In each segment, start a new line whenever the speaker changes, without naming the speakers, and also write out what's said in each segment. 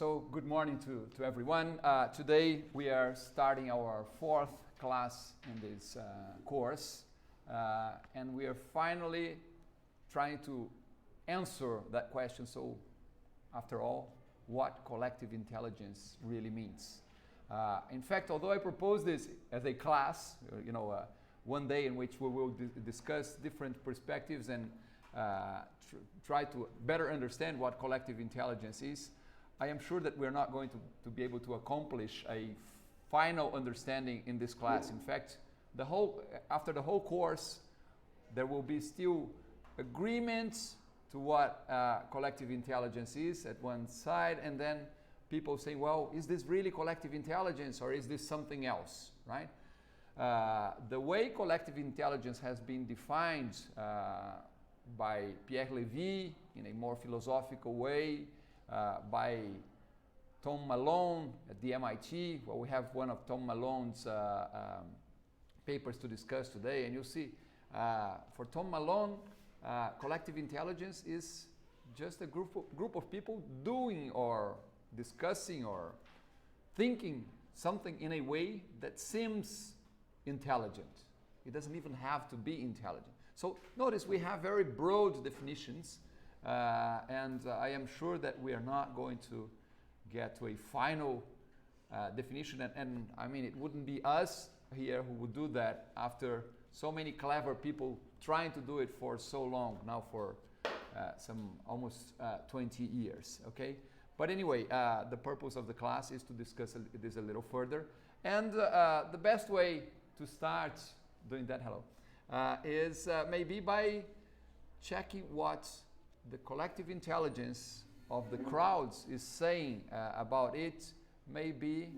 So good morning to everyone. Today we are starting our fourth class in this course, and we are finally trying to answer that question. So, after all, what collective intelligence really means. In fact, although I propose this as a class, one day in which we will discuss different perspectives and try to better understand what collective intelligence is, I am sure that we're not going to be able to accomplish a final understanding in this class. In fact, after the whole course, there will be still agreement to what collective intelligence is at one side, and then people saying, well, is this really collective intelligence or is this something else, right? The way collective intelligence has been defined by Pierre Levy in a more philosophical way, by Tom Malone at the MIT. Well, we have one of Tom Malone's papers to discuss today, and you'll see for Tom Malone, collective intelligence is just a group of people doing or discussing or thinking something in a way that seems intelligent. It doesn't even have to be intelligent. So notice we have very broad definitions, and I am sure that we are not going to get to a final definition, and I mean, it wouldn't be us here who would do that after so many clever people trying to do it for so long, now for some almost 20 years, okay? But anyway, the purpose of the class is to discuss this a little further, and the best way to start doing that, is maybe by checking what the collective intelligence of the crowds is saying about it, maybe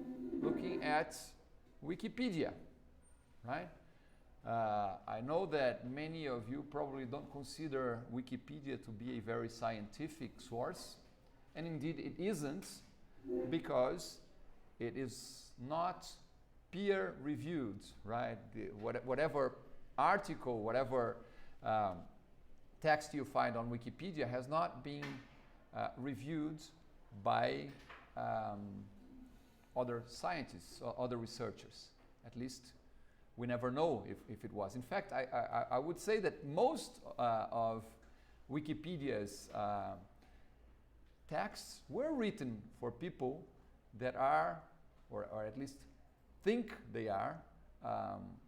looking at Wikipedia, right? I know that many of you probably don't consider Wikipedia to be a very scientific source, and indeed it isn't, because it is not peer-reviewed, right? Whatever article, whatever text you find on Wikipedia has not been reviewed by other scientists or other researchers. At least we never know if it was. In fact, I would say that most of Wikipedia's texts were written for people that are, or at least think they are,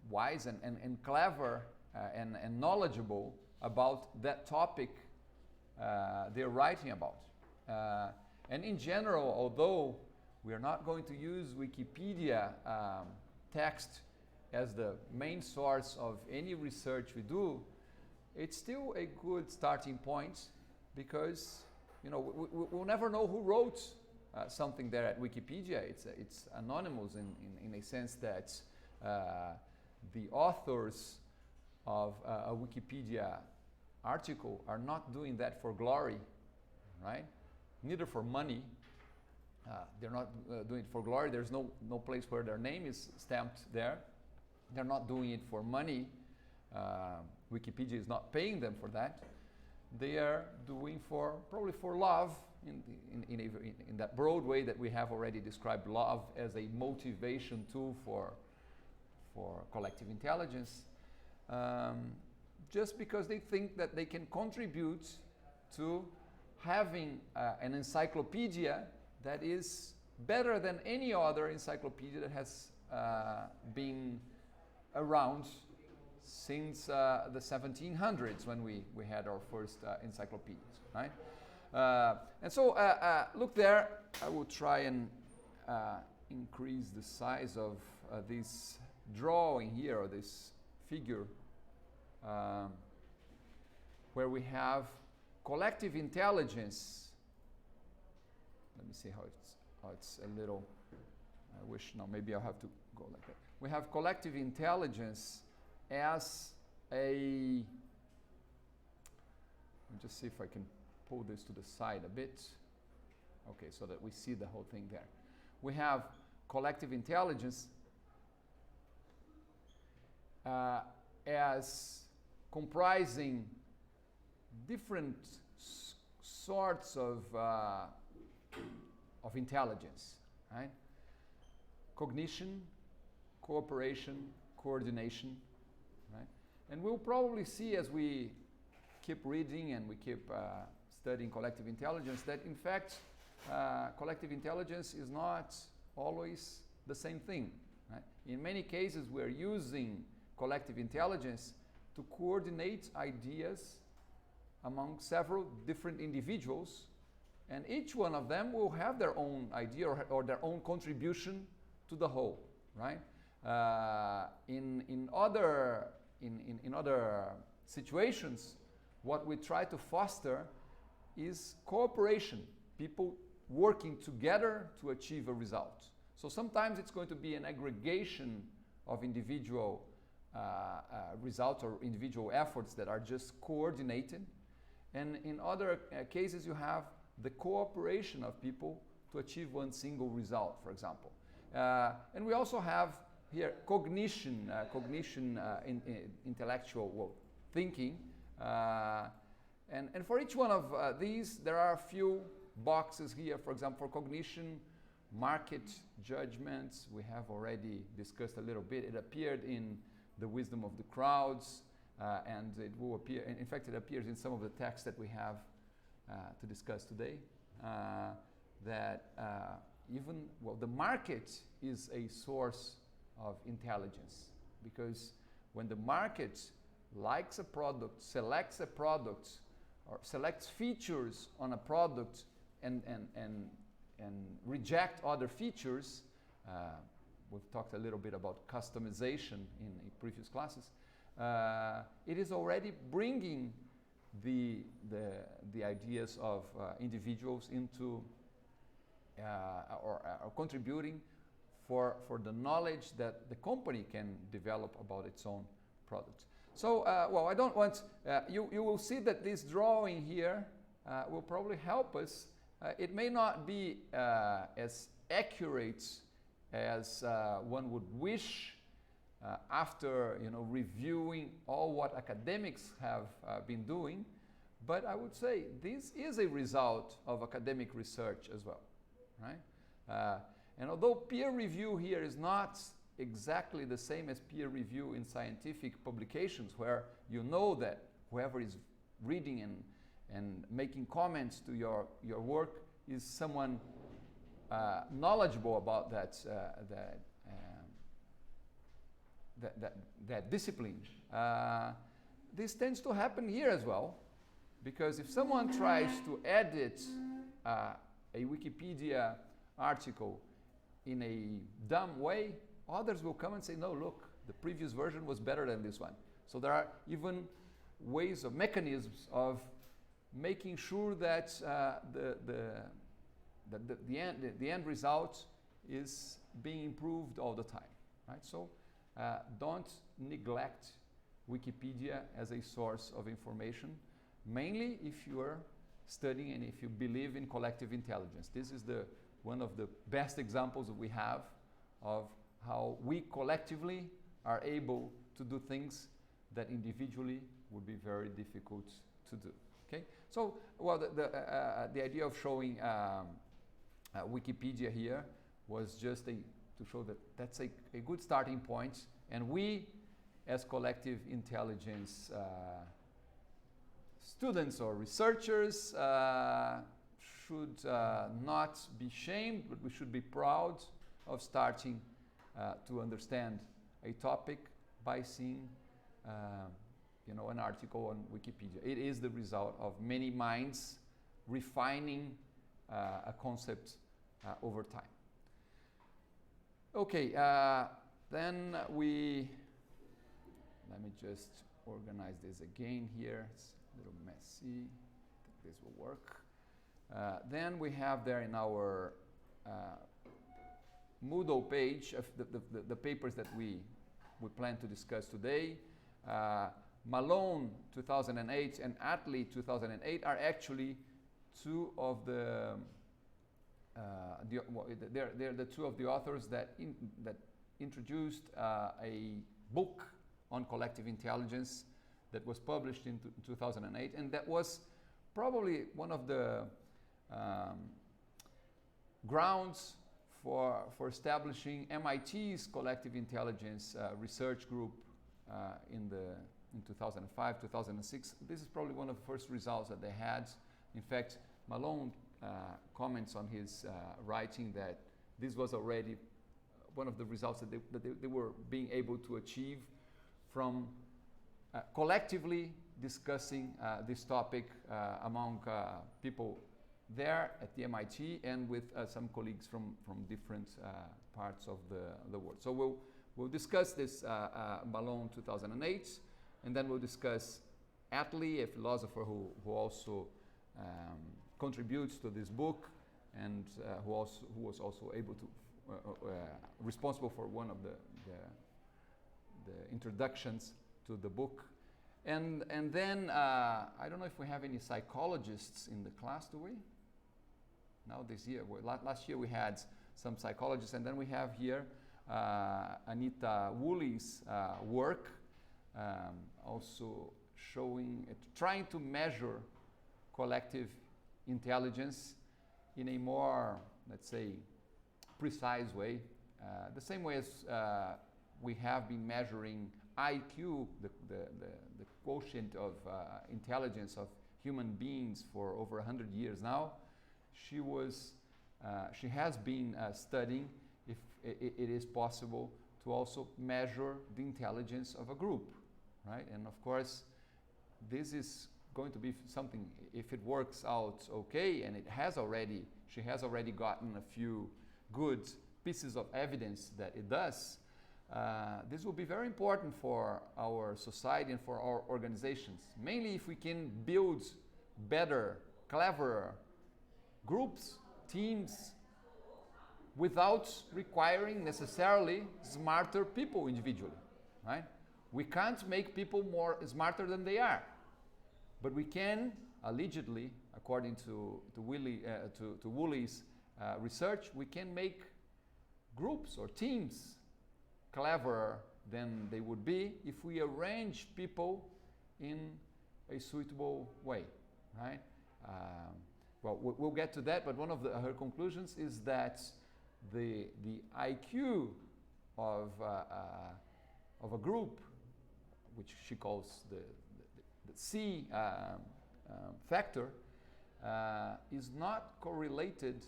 wise and clever and knowledgeable about that topic they're writing about. And in general, although we are not going to use Wikipedia text as the main source of any research we do, it's still a good starting point, because we'll never know who wrote something there at Wikipedia. It's anonymous in a sense that the authors of a Wikipedia article are not doing that for glory, right? Neither for money. They're not doing it for glory. There's no place where their name is stamped there. They're not doing it for money. Wikipedia is not paying them for that. They are doing probably for love, in that broad way that we have already described love as a motivation tool for collective intelligence, just because they think that they can contribute to having an encyclopedia that is better than any other encyclopedia that has been around since the 1700s, when we had our first encyclopedias, right? And so look there. I will try and increase the size of this drawing here, or this figure, where we have collective intelligence. Let me see how it's a little. I wish, no, maybe I'll have to go like that. We have collective intelligence as a, let me just see if I can pull this to the side a bit. Okay, so that we see the whole thing there. We have collective intelligence as comprising different sorts of of intelligence, right? Cognition, cooperation, coordination, right? And we'll probably see as we keep reading and we keep studying collective intelligence that in fact collective intelligence is not always the same thing, right? In many cases we're using collective intelligence to coordinate ideas among several different individuals, and each one of them will have their own idea or their own contribution to the whole, right? In other situations, what we try to foster is cooperation, people working together to achieve a result. So sometimes it's going to be an aggregation of individual results or individual efforts that are just coordinated. And in other cases, you have the cooperation of people to achieve one single result, for example. And we also have here cognition, intellectual thinking. And for each one of these, there are a few boxes here. For example, for cognition, market judgments, we have already discussed a little bit. It appeared in The Wisdom of the Crowds, and it will appear, in fact, it appears in some of the texts that we have to discuss today, that the market is a source of intelligence, because when the market likes a product, selects a product, or selects features on a product and reject other features, we've talked a little bit about customization in previous classes, it is already bringing the ideas of individuals into or contributing for the knowledge that the company can develop about its own products. So, I don't want, you will see that this drawing here will probably help us. It may not be as accurate as one would wish after reviewing all what academics have been doing, but I would say this is a result of academic research as well, right? And although peer review here is not exactly the same as peer review in scientific publications, where you know that whoever is reading and making comments to your work is someone knowledgeable about that discipline. This tends to happen here as well, because if someone tries to edit a Wikipedia article in a dumb way, others will come and say, no, look, the previous version was better than this one. So there are even ways of mechanisms of making sure that the end result is being improved all the time, right? So don't neglect Wikipedia as a source of information, mainly if you are studying and if you believe in collective intelligence. This is one of the best examples that we have of how we collectively are able to do things that individually would be very difficult to do. Okay, so the idea of showing Wikipedia here was just to show that that's a good starting point, and we, as collective intelligence students or researchers, should not be shamed, but we should be proud of starting to understand a topic by seeing an article on Wikipedia. It is the result of many minds refining a concept over time. Okay, then let me just organize this again here. It's a little messy. I think this will work. Then we have there in our Moodle page of the papers that we plan to discuss today. Malone 2008 and Atley 2008 are actually two of they're the two of the authors that introduced a book on collective intelligence that was published in 2008, and that was probably one of the grounds for establishing MIT's collective intelligence research group in 2005, 2006. This is probably one of the first results that they had. In fact, Malone comments on his writing that this was already one of the results that they were being able to achieve from collectively discussing this topic among people there at the MIT and with some colleagues from different parts of the world. So we'll discuss this Malone 2008, and then we'll discuss Attlee, a philosopher who also contributes to this book and who was also able to responsible for one of the introductions to the book. And then I don't know if we have any psychologists in the class, do we? Now this year, last year we had some psychologists, and then we have here Anita Woolley's work, also showing, trying to measure collective intelligence in a more, let's say, precise way. The same way as we have been measuring IQ, the quotient of intelligence of human beings for over 100 years now. She has been studying if it is possible to also measure the intelligence of a group, right? And of course, this is going to be something, if it works out okay, and she has already gotten a few good pieces of evidence that it does. This will be very important for our society and for our organizations, mainly if we can build better, cleverer groups, teams, without requiring necessarily smarter people individually, right? We can't make people more smarter than they are, but we can, allegedly, according to Woolley's research, we can make groups or teams cleverer than they would be if we arrange people in a suitable way, right? Well, we'll get to that, but one of her conclusions is that the IQ of a group, which she calls the C factor, is not correlated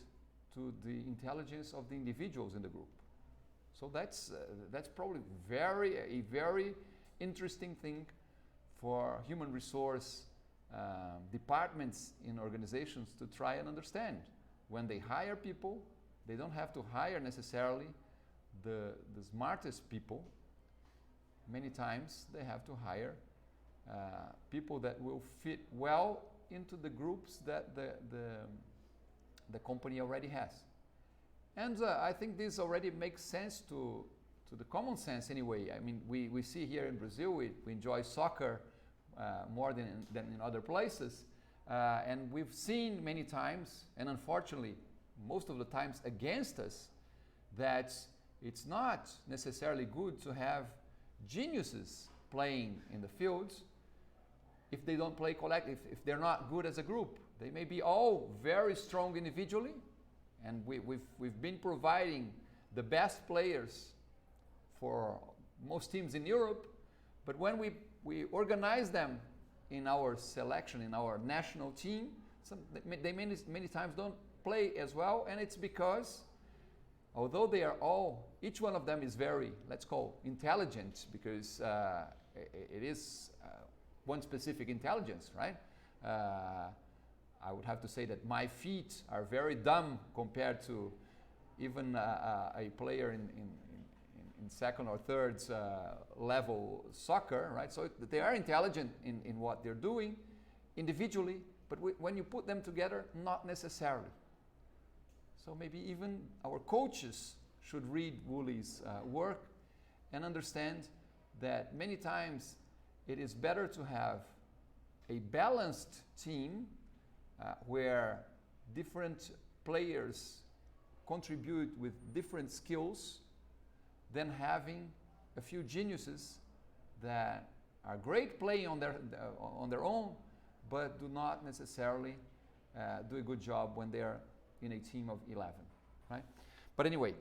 to the intelligence of the individuals in the group. So that's probably a very interesting thing for human resource departments in organizations to try and understand. When they hire people, they don't have to hire necessarily the smartest people. Many times they have to hire people that will fit well into the groups that the company already has. And I think this already makes sense to the common sense anyway. I mean, we see here in Brazil, we enjoy soccer more than in other places. And we've seen many times, and unfortunately, most of the times against us, that it's not necessarily good to have geniuses playing in the fields if they don't play collective, if they're not good as a group. They may be all very strong individually, and we've been providing the best players for most teams in Europe, but when we organize them in our selection, in our national team, they many times don't play as well, and it's because although they are all, each one of them is very, let's call, intelligent, because it is one specific intelligence, right? I would have to say that my feet are very dumb compared to even a player in second or third level soccer, right? So they are intelligent in what they're doing individually, but when you put them together, not necessarily. So maybe even our coaches should read Woolley's work and understand that many times it is better to have a balanced team where different players contribute with different skills than having a few geniuses that are great playing on their own, but do not necessarily do a good job when they're in a team of 11. right? But anyway,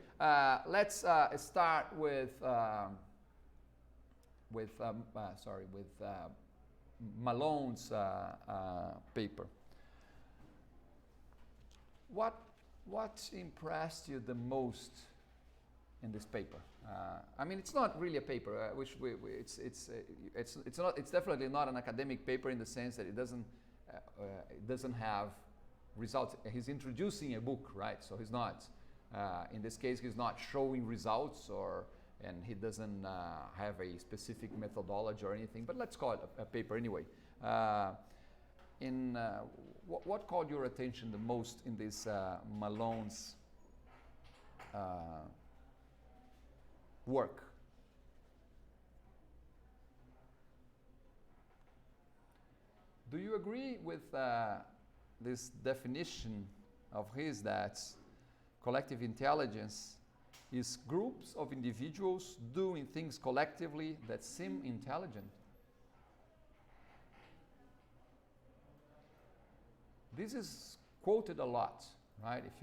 let's start with Malone's paper. What impressed you the most in this paper? I mean, it's not really a paper. It's definitely not an academic paper in the sense that it doesn't have results. He's introducing a book, right? So he's not. In this case, he's not showing results, and he doesn't have a specific methodology or anything. But let's call it a paper anyway. What caught your attention the most in this Malone's work? Do you agree with this definition of his that collective intelligence is groups of individuals doing things collectively that seem intelligent? This is quoted a lot, right? If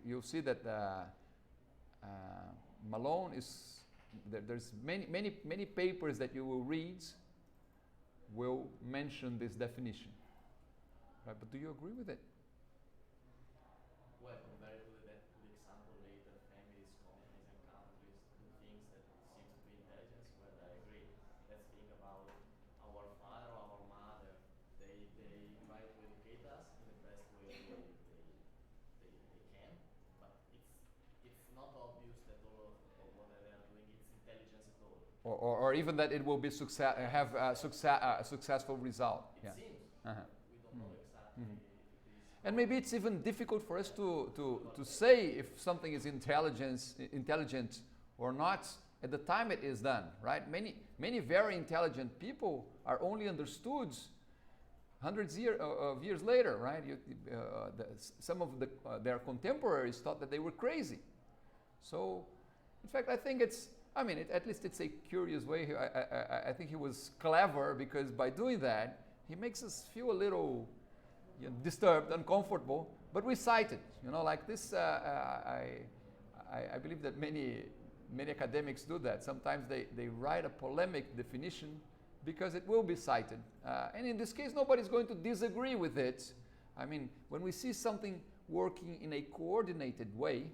you'll see that Malone is there's many papers that you will read will mention this definition, right? But do you agree with it?
Well, compared to the example later, families, companies, and countries do things that seem to be intelligence. Well, I agree. Let's think about our father or our mother. They try to educate us in the best way they can, but it's not obvious that all of what they are doing is intelligence at all.
Or even that it will be have a successful result.
It seems.
Uh-huh.
We don't know exactly if it is.
And maybe it's even difficult for us to say if something is intelligent or not at the time it is done, right? Many very intelligent people are only understood hundreds of years later, right? Some of their contemporaries thought that they were crazy. So, in fact, I think at least it's a curious way. I think he was clever because by doing that, he makes us feel a little disturbed, uncomfortable, but we cite it. Like this, I believe that many academics do that. Sometimes they write a polemic definition because it will be cited. And in this case, nobody's going to disagree with it. I mean, when we see something working in a coordinated way,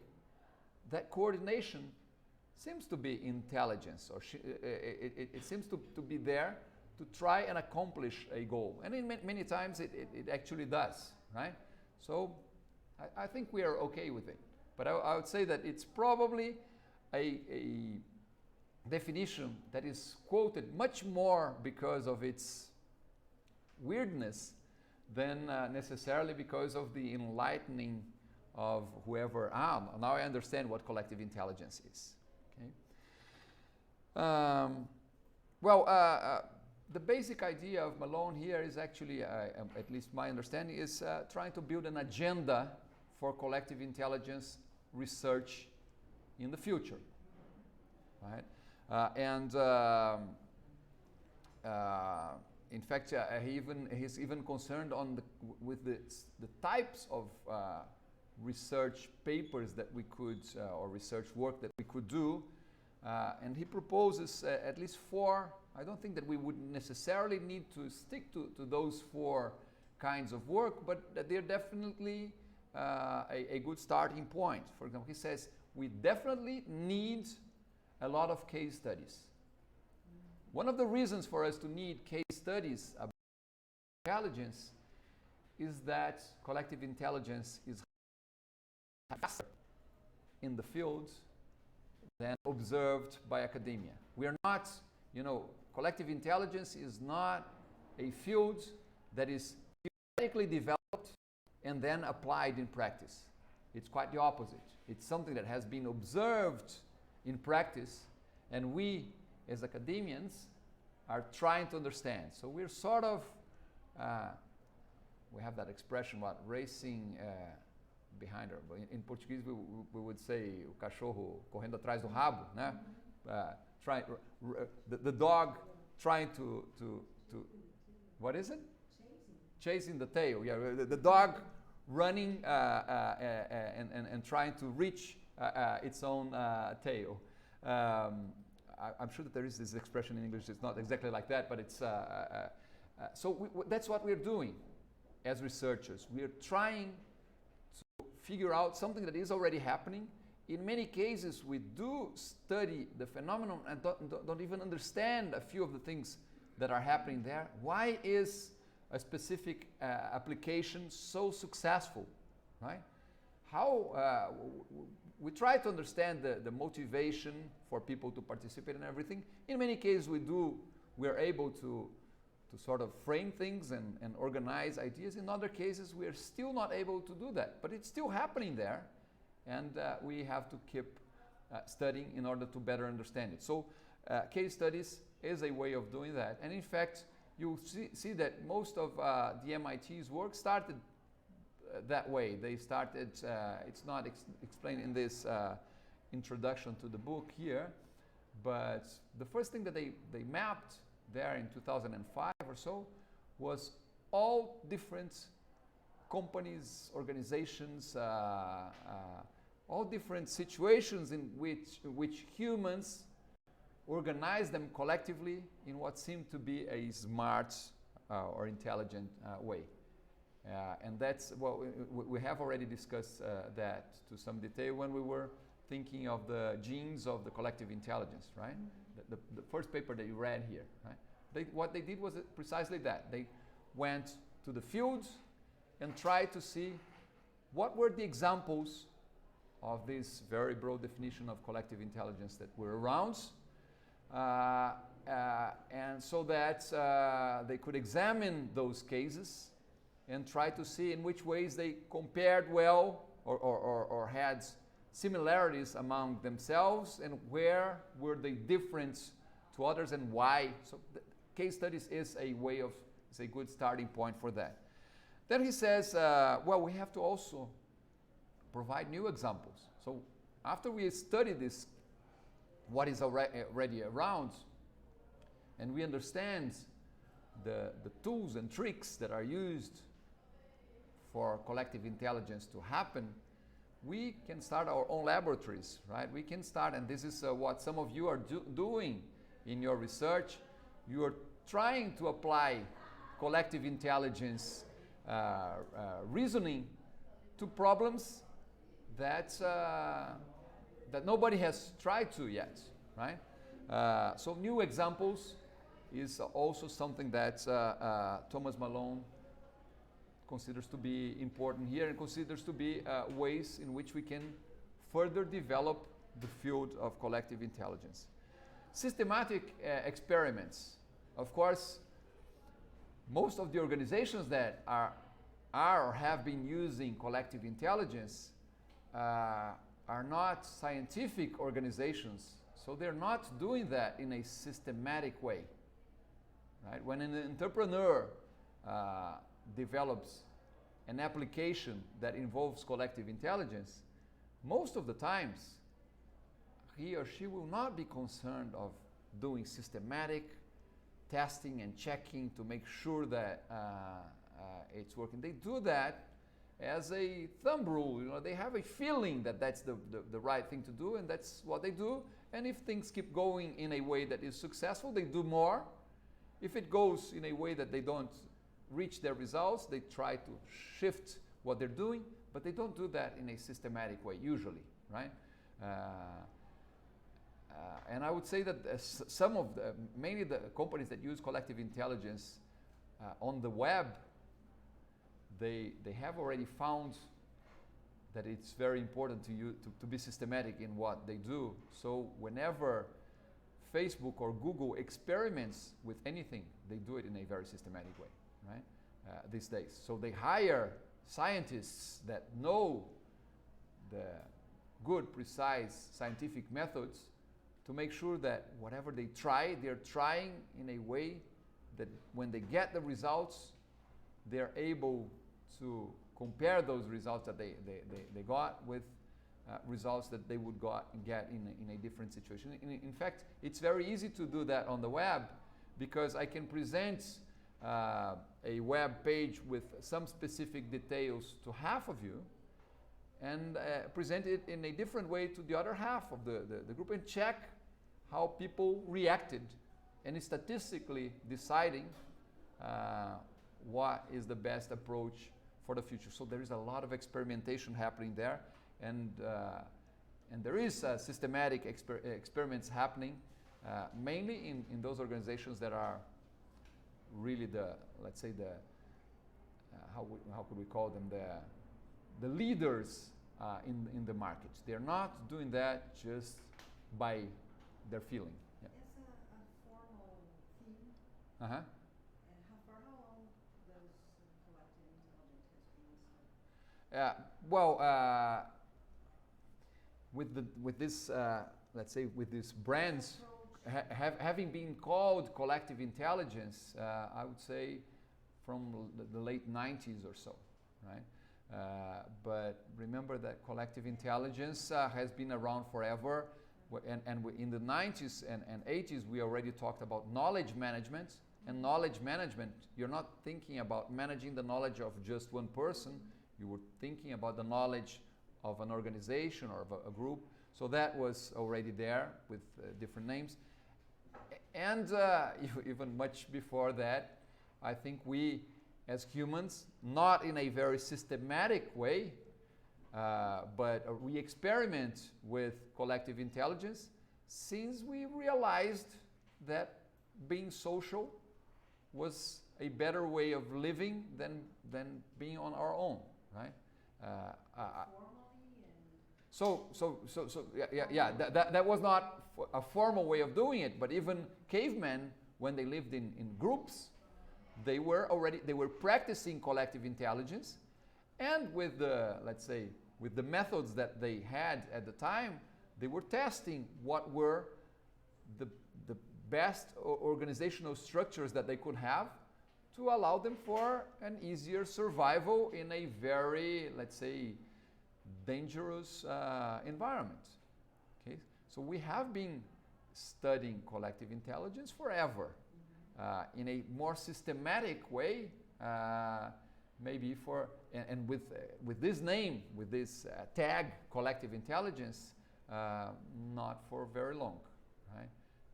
that coordination seems to be intelligence, or it seems to be there to try and accomplish a goal. And in many times it actually does, right? So I think we are okay with it. But I would say that it's probably a definition that is quoted much more because of its weirdness than necessarily because of the enlightening of whoever, now I understand what collective intelligence is. Okay. The basic idea of Malone here is actually, at least my understanding, is trying to build an agenda for collective intelligence research in the future, right? In fact, he's even concerned with the types of research papers that we could, or research work that we could do, and he proposes at least 4. I don't think that we would necessarily need to stick to those 4 kinds of work, but that they're definitely a good starting point. For example, he says we definitely need a lot of case studies. One of the reasons for us to need case studies about intelligence is that collective intelligence is faster in the field than observed by academia. We are not, collective intelligence is not a field that is theoretically developed and then applied in practice. It's quite the opposite. It's something that has been observed in practice, and we, as academians, are trying to understand. So we're sort of, we have that expression, racing behind her. In Portuguese, we would say o cachorro correndo atrás do rabo, né? The dog trying to what is it? Chasing the tail. Yeah, the dog running and trying to reach its own tail. I'm sure that there is this expression in English. It's not exactly like that, but it's so that's what we're doing as researchers. We're trying to figure out something that is already happening. In many cases, we do study the phenomenon and don't even understand a few of the things that are happening there. Why is a specific application so successful, right? How we try to understand the motivation for people to participate in everything. In many cases, we're able to sort of frame things and organize ideas. In other cases, we are still not able to do that, but it's still happening there, and we have to keep studying in order to better understand it. So case studies is a way of doing that, and in fact, you see that most of the MIT's work started that way. They started, it's not explained in this introduction to the book here, but the first thing that they mapped there in 2005 or so was all different companies, organizations, all different situations in which humans organize them collectively in what seemed to be a smart or intelligent way. And that's what we have already discussed that to some detail when we were thinking of the genes of the collective intelligence, right? The first paper that you read here, right? What they did was precisely that. They went to the fields and tried to see what were the examples of this very broad definition of collective intelligence that were around, and so that they could examine those cases and try to see in which ways they compared well or had similarities among themselves, and where were they different to others and why. So case studies is a good starting point for that. Then he says, well, we have to also provide new examples. So after we study this, what is already around, and we understand the tools and tricks that are used for collective intelligence to happen, we can start our own laboratories, right? We can start, and this is what some of you are doing in your research. You are trying to apply collective intelligence reasoning to problems that nobody has tried to yet, right? So new examples is also something that Thomas Malone considers to be important here, and considers to be ways in which we can further develop the field of collective intelligence. Systematic experiments. Of course, most of the organizations that are or have been using collective intelligence are not scientific organizations, so they're not doing that in a systematic way, right? When an entrepreneur develops an application that involves collective intelligence, most of the times he or she will not be concerned of doing systematic testing and checking to make sure that it's working. They do that as a thumb rule. You know, they have a feeling that that's the right thing to do, and that's what they do. And if things keep going in a way that is successful, they do more. If it goes in a way that they don't reach their results, they try to shift what they're doing, but they don't do that in a systematic way usually, right? And I would say that some of mainly the companies that use collective intelligence on the web, they have already found that it's very important to be systematic in what they do. So whenever Facebook or Google experiments with anything, they do it in a very systematic way, right? These days. So they hire scientists that know the good, precise scientific methods to make sure that whatever they try, they're trying in a way that when they get the results, they're able to compare those results that they got with results that they would get in a different situation. In fact, it's very easy to do that on the web, because I can present a web page with some specific details to half of you and present it in a different way to the other half of the group and check how people reacted and statistically deciding what is the best approach for the future. So there is a lot of experimentation happening there, and there is systematic experiments happening, mainly in those organizations that are really let's say how could we call them, the leaders in the markets. They're not doing that just by their feeling. Yeah.
As a formal theme,
Uh-huh.
and how long those collective intelligence has been studied?
Well, with this, let's say, with these brands having been called collective intelligence, I would say from the late 90s or so, right? But remember that collective intelligence has been around forever, and in the 90s and 80s we already talked about knowledge management. And knowledge management, you're not thinking about managing the knowledge of just one person, you were thinking about the knowledge of an organization or of a group. So that was already there with different names. And even much before that, I think we as humans, not in a very systematic way, but we experiment with collective intelligence since we realized that being social was a better way of living than being on our own, right? That was not a formal way of doing it, but even cavemen, when they lived in groups, they were practicing collective intelligence, and with the, let's say, with the methods that they had at the time, they were testing what were the best organizational structures that they could have to allow them for an easier survival in a very, let's say, dangerous environment. Okay, so we have been studying collective intelligence forever, in a more systematic way, maybe and with this name, with this tag, collective intelligence, not for very long, right?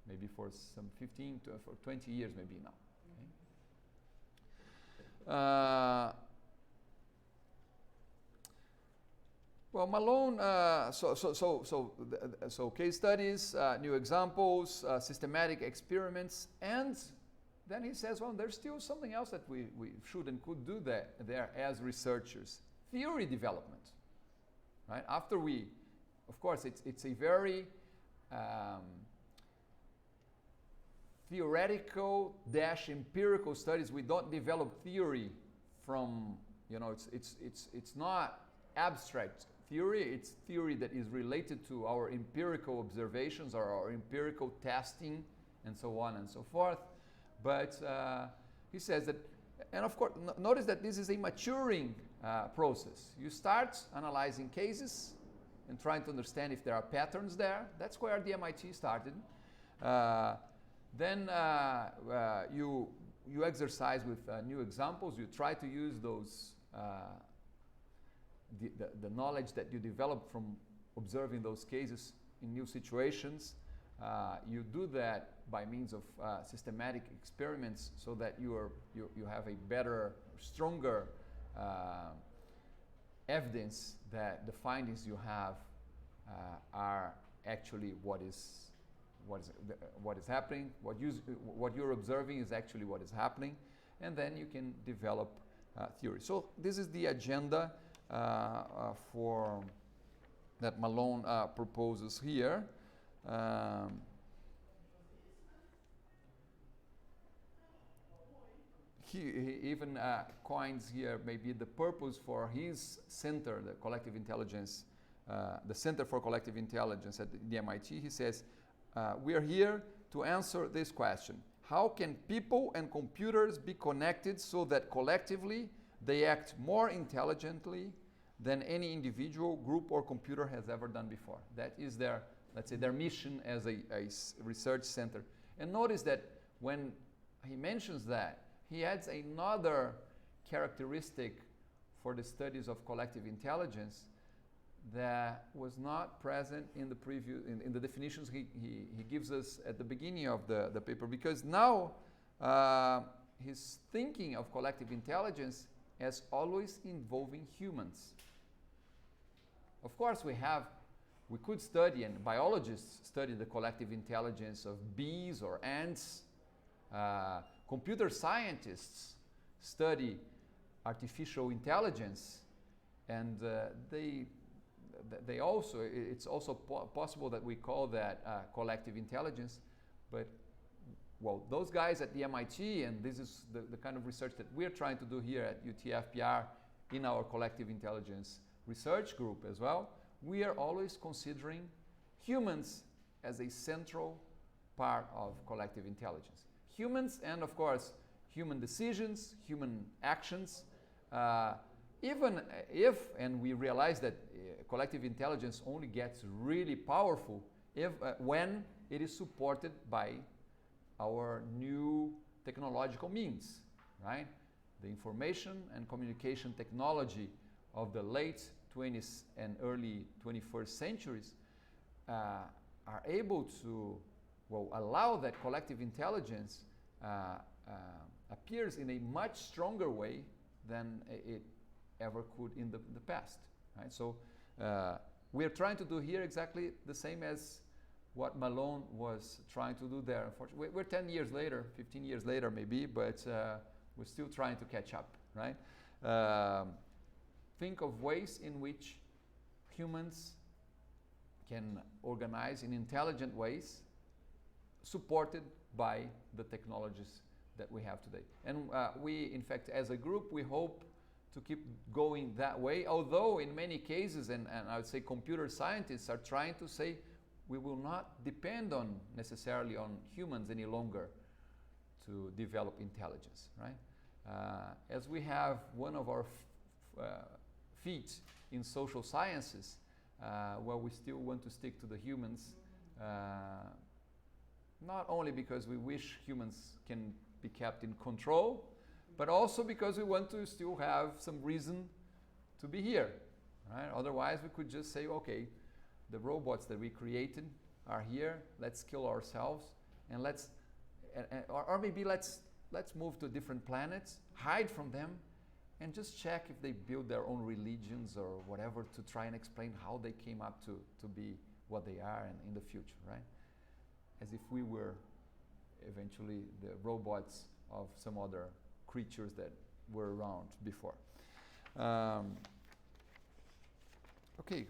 Maybe for some 15 to 20 years, maybe now. Okay? Well, Malone, so case studies, new examples, systematic experiments, and then he says, well, there's still something else that we should and could do there as researchers. Theory development, right? After of course, it's a very theoretical - empirical studies. We don't develop theory from, it's not abstract theory, it's theory that is related to our empirical observations or our empirical testing and so on and so forth. But he says that, and of course, notice that this is a maturing process. You start analyzing cases and trying to understand if there are patterns there. That's where the MIT started. Then you exercise with new examples. You try to use those the knowledge that you develop from observing those cases in new situations. You do that by means of systematic experiments, so that you have a better, stronger evidence that the findings you have are actually what is happening. What you're observing is actually what is happening, and then you can develop theory. So this is the agenda for that Malone proposes here. He even coins here maybe the purpose for his center, the collective intelligence, the Center for Collective Intelligence at the MIT. He says, we are here to answer this question: how can people and computers be connected so that collectively they act more intelligently than any individual, group, or computer has ever done before? That is their, let's say, their mission as a research center. And notice that when he mentions that, he adds another characteristic for the studies of collective intelligence that was not present in the previous in the definitions he gives us at the beginning of the paper, because now he's thinking of collective intelligence as always involving humans. Of course, we could study, and biologists study the collective intelligence of bees or ants. Computer scientists study artificial intelligence, and they also, it's also possible that we call that collective intelligence, but well, those guys at the MIT, and this is the kind of research that we're trying to do here at UTFPR in our collective intelligence research group as well, we are always considering humans as a central part of collective intelligence. Humans, and of course, human decisions, human actions, even if, and we realize that collective intelligence only gets really powerful if, when it is supported by our new technological means, right? The information and communication technology of the late 20th and early 21st centuries are able to, well, allow that collective intelligence appears in a much stronger way than it ever could in the past, right? So we're trying to do here exactly the same as what Malone was trying to do there. Unfortunately, we're 10 years later, 15 years later maybe, but we're still trying to catch up, right? Think of ways in which humans can organize in intelligent ways, supported by the technologies that we have today. And we, in fact, as a group, we hope to keep going that way, although in many cases, and I would say computer scientists are trying to say, we will not depend on necessarily on humans any longer to develop intelligence, right? As we have one of our feet in social sciences, where we still want to stick to the humans, not only because we wish humans can be kept in control, but also because we want to still have some reason to be here, right? Otherwise, we could just say, okay, the robots that we created are here, let's kill ourselves, and or maybe let's move to different planets, hide from them, and just check if they build their own religions or whatever to try and explain how they came up to be what they are in the future, right? As if we were eventually the robots of some other creatures that were around before. Okay.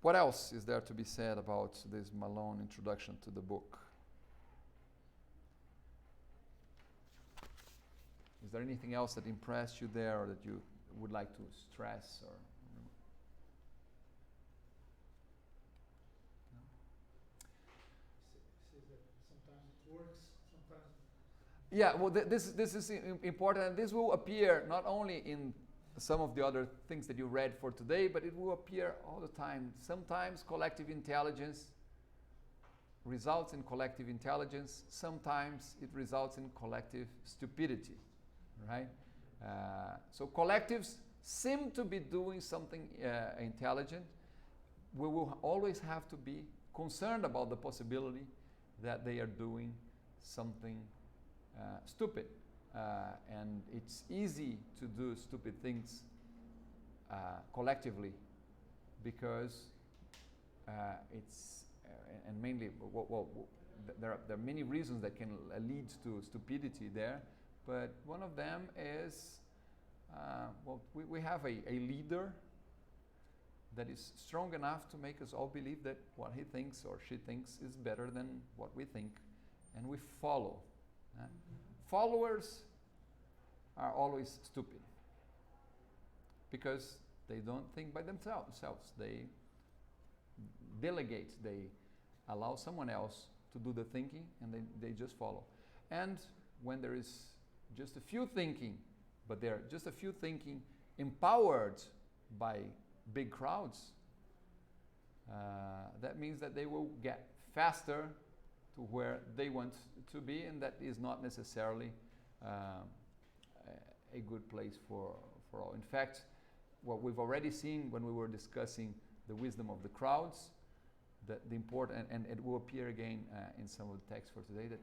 What else is there to be said about this Malone introduction to the book? Is there anything else that impressed you there, or that you would like to stress? Or
says that sometimes it works, sometimes.
yeah, well, this is important, and this will appear not only in some of the other things that you read for today, but it will appear all the time. Sometimes collective intelligence results in collective intelligence. Sometimes it results in collective stupidity, right? So collectives seem to be doing something intelligent. We will always have to be concerned about the possibility that they are doing something stupid. And it's easy to do stupid things collectively because it's, and mainly, there are many reasons that can lead to stupidity there, but one of them is, we have a leader that is strong enough to make us all believe that what he thinks or she thinks is better than what we think, and we follow. Followers are always stupid because they don't think by themselves. They delegate, they allow someone else to do the thinking, and they just follow. And when there is just a few thinking, but they're just a few thinking empowered by big crowds, that means that they will get faster to where they want to be, and that is not necessarily a good place for all. In fact, what we've already seen when we were discussing the wisdom of the crowds, that the important, and it will appear again in some of the texts for today, that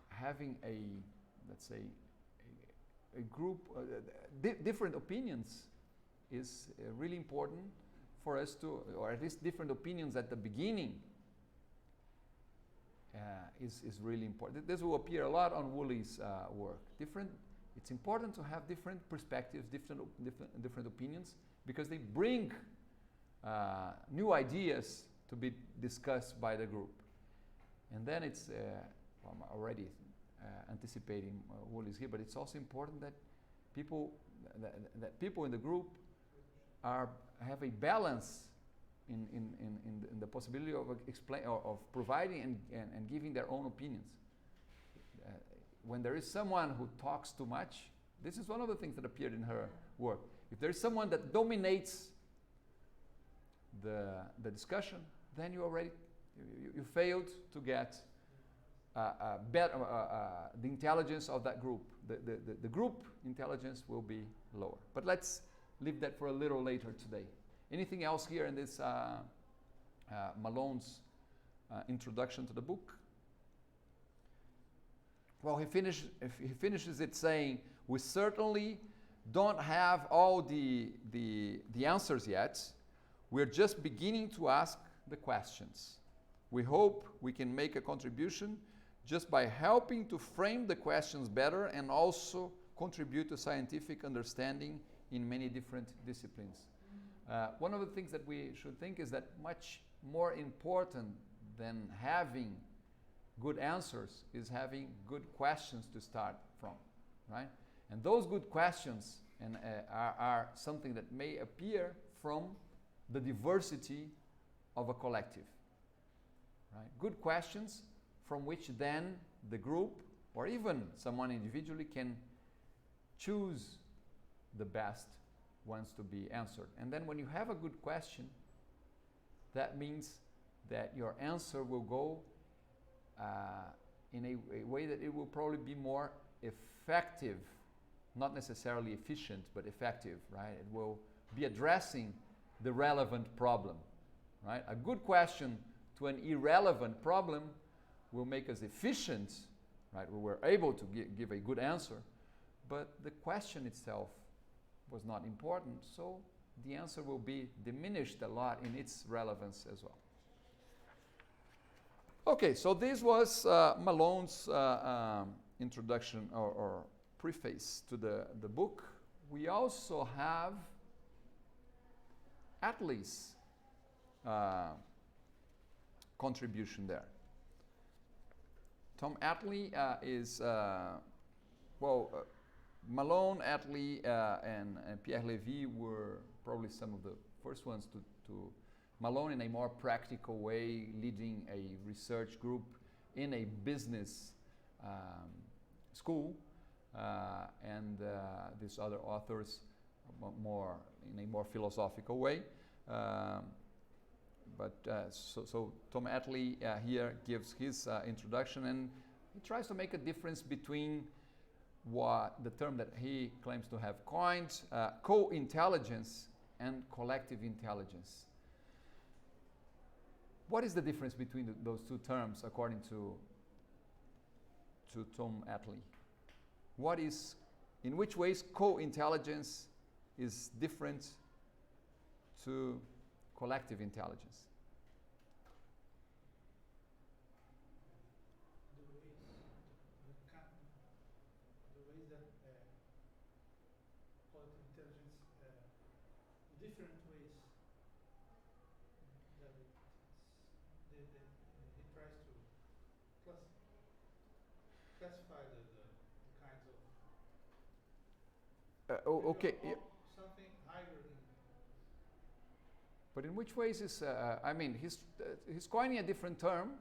having let's say, a group, different opinions is really important for us to, or at least different opinions at the beginning is really important. This will appear a lot on Woolley's work. It's important to have different perspectives, different opinions, because they bring new ideas to be discussed by the group. And then it's, I'm already anticipating Woolley's here, but it's also important that people in the group have a balance in the possibility of providing and giving their own opinions. When there is someone who talks too much, this is one of the things that appeared in her work. If there is someone that dominates the discussion, then you failed to get the intelligence of that group. The group intelligence will be lower. But let's leave that for a little later today. Anything else here in this Malone's introduction to the book? Well, he finishes it saying, we certainly don't have all the answers yet. We're just beginning to ask the questions. We hope we can make a contribution just by helping to frame the questions better and also contribute to scientific understanding in many different disciplines. One of the things that we should think is that much more important than having good answers is having good questions to start from, right? And those good questions are something that may appear from the diversity of a collective, right? Good questions from which then the group or even someone individually can choose the best ones to be answered. And then when you have a good question, that means that your answer will go in a way that it will probably be more effective, not necessarily efficient, but effective, right? It will be addressing the relevant problem, right? A good question to an irrelevant problem will make us efficient, right? We were able to give a good answer, but the question itself was not important, so the answer will be diminished a lot in its relevance as well. Okay, so this was Malone's introduction or preface to the book. We also have Attlee's contribution there. Tom Attlee is, Malone, Attlee, and Pierre Levy were probably some of the first ones to Malone in a more practical way, leading a research group in a business school, and these other authors more in a more philosophical way. So Tom Attlee here gives his introduction, and he tries to make a difference between what the term that he claims to have coined, co-intelligence and collective intelligence. What is the difference between those two terms according to Tom Attlee? In which ways co-intelligence is different to collective intelligence?
The ways that collective intelligence, different ways that he tries to classify the kinds of
okay.
Something higher than.
But in which ways is he's coining a different term,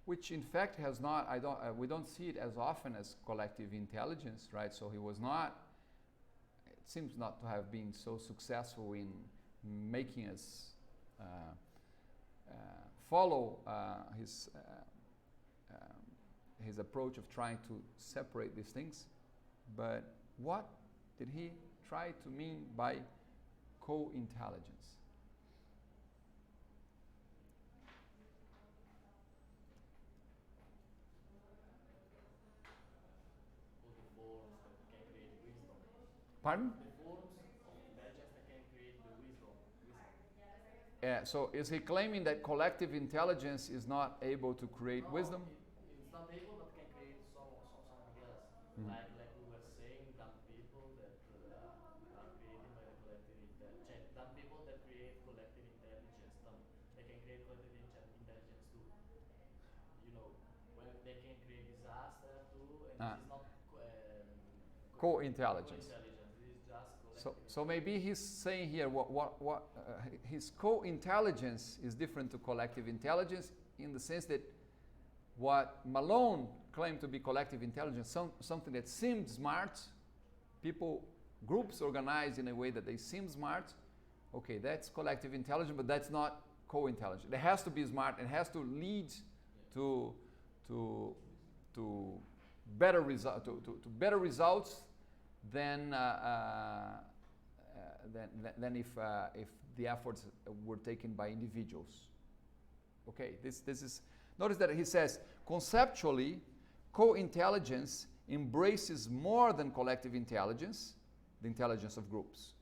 which in fact has not. We don't see it as often as collective intelligence, right? So he was not. It seems not to have been so successful in making us follow his approach of trying to separate these things. But what did he try to mean by co-intelligence?
Or the forms that can create wisdom.
Pardon?
The forms of intelligence that can create the wisdom.
So is he claiming that collective intelligence is not able to create
No,
wisdom?
It's not able, but can create something else.
Mhm.
Like we were saying, dumb people that are created by the collective intelligence. Dumb people that create collective intelligence. They can create collective intelligence too. You know, when they can create disaster too, and
Ah.
this is not
Co-intelligence.
co-intelligence. This is just collective.
So maybe he's saying here his co-intelligence is different to collective intelligence in the sense that what Malone claimed to be collective intelligence, something that seemed smart, groups organized in a way that they seem smart, okay, that's collective intelligence, but that's not co-intelligence. It has to be smart, it has to lead to better results than if the efforts were taken by individuals. Okay, this is, notice that he says, conceptually, co-intelligence embraces more than collective intelligence, the intelligence of groups.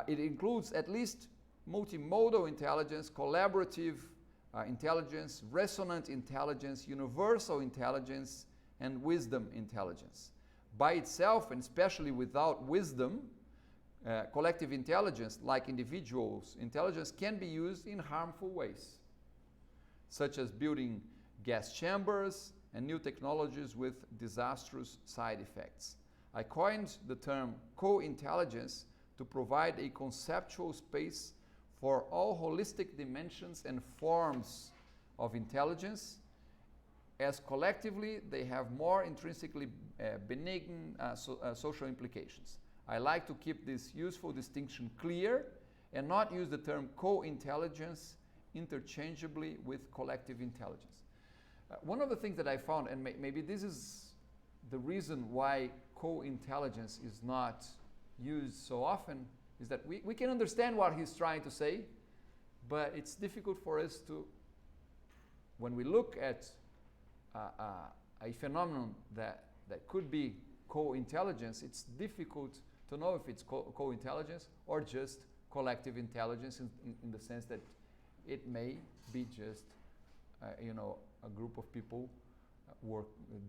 It includes at least multimodal intelligence, collaborative intelligence, resonant intelligence, universal intelligence, and wisdom intelligence. By itself, and especially without wisdom, collective intelligence, like individuals' intelligence, can be used in harmful ways, such as building gas chambers and new technologies with disastrous side effects. I coined the term co-intelligence to provide a conceptual space for all holistic dimensions and forms of intelligence, as collectively they have more intrinsically benign social implications. I like to keep this useful distinction clear and not use the term co-intelligence interchangeably with collective intelligence. One of the things that I found, and maybe this is the reason why co-intelligence is not used so often, is that we can understand what he's trying to say, but it's difficult for us to, when we look at a phenomenon that could be co-intelligence, it's difficult to know if it's co-intelligence or just collective intelligence in the sense that it may be just a group of people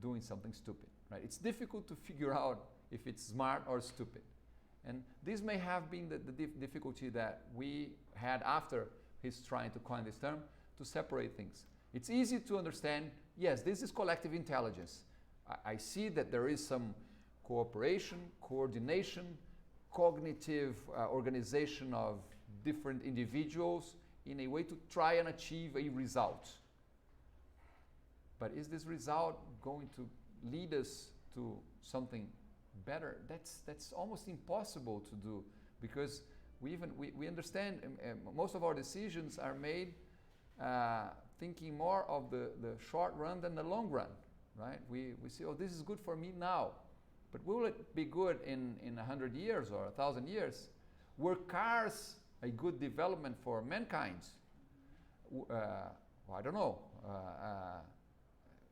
doing something stupid, right? It's difficult to figure out if it's smart or stupid. And this may have been the difficulty that we had after he's trying to coin this term, to separate things. It's easy to understand, yes, this is collective intelligence. I see that there is some cooperation, coordination, cognitive organization of different individuals in a way to try and achieve a result. But is this result going to lead us to something better? That's almost impossible to do, because we understand most of our decisions are made thinking more of the short run than the long run, right? We say, oh, this is good for me now, but will it be good in 100 years or 1,000 years? Were cars a good development for mankind? Well, I don't know.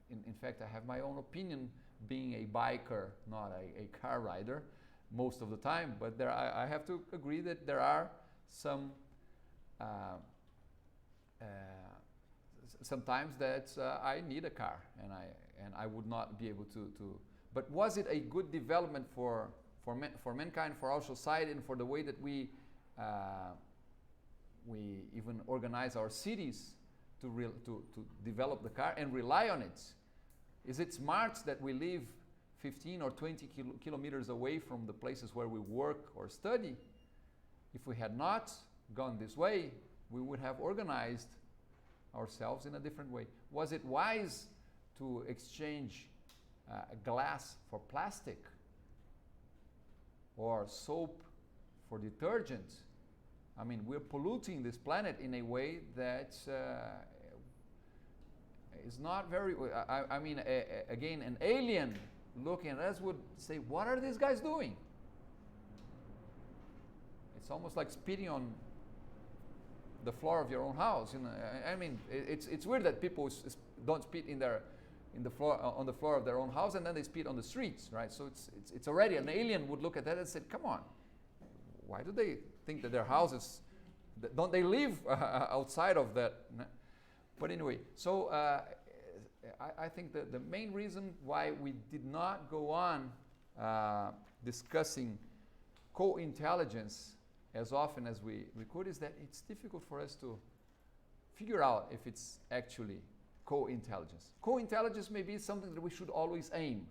In fact, I have my own opinion, being a biker, not a car rider, most of the time. But I have to agree that there are some sometimes that I need a car, and I would not be able to. But was it a good development for mankind, for our society, and for the way that we even organize our cities to develop the car and rely on it? Is it smart that we live 15 or 20 kilometers away from the places where we work or study? If we had not gone this way, we would have organized ourselves in a different way. Was it wise to exchange glass for plastic, or soap for detergent? I mean, we're polluting this planet in a way that is not very. I mean, again, an alien looking at us would say, "What are these guys doing?" It's almost like spitting on the floor of your own house. You know, I mean, it's weird that people don't spit in the floor on the floor of their own house, and then they spit on the streets, right? So it's already an alien would look at that and say, "Come on, why do they think that their houses? Don't they live outside of that?" But anyway, so I think that the main reason why we did not go on discussing co-intelligence as often as we could is that it's difficult for us to figure out if it's actually co-intelligence. Co-intelligence may be something that we should always aim.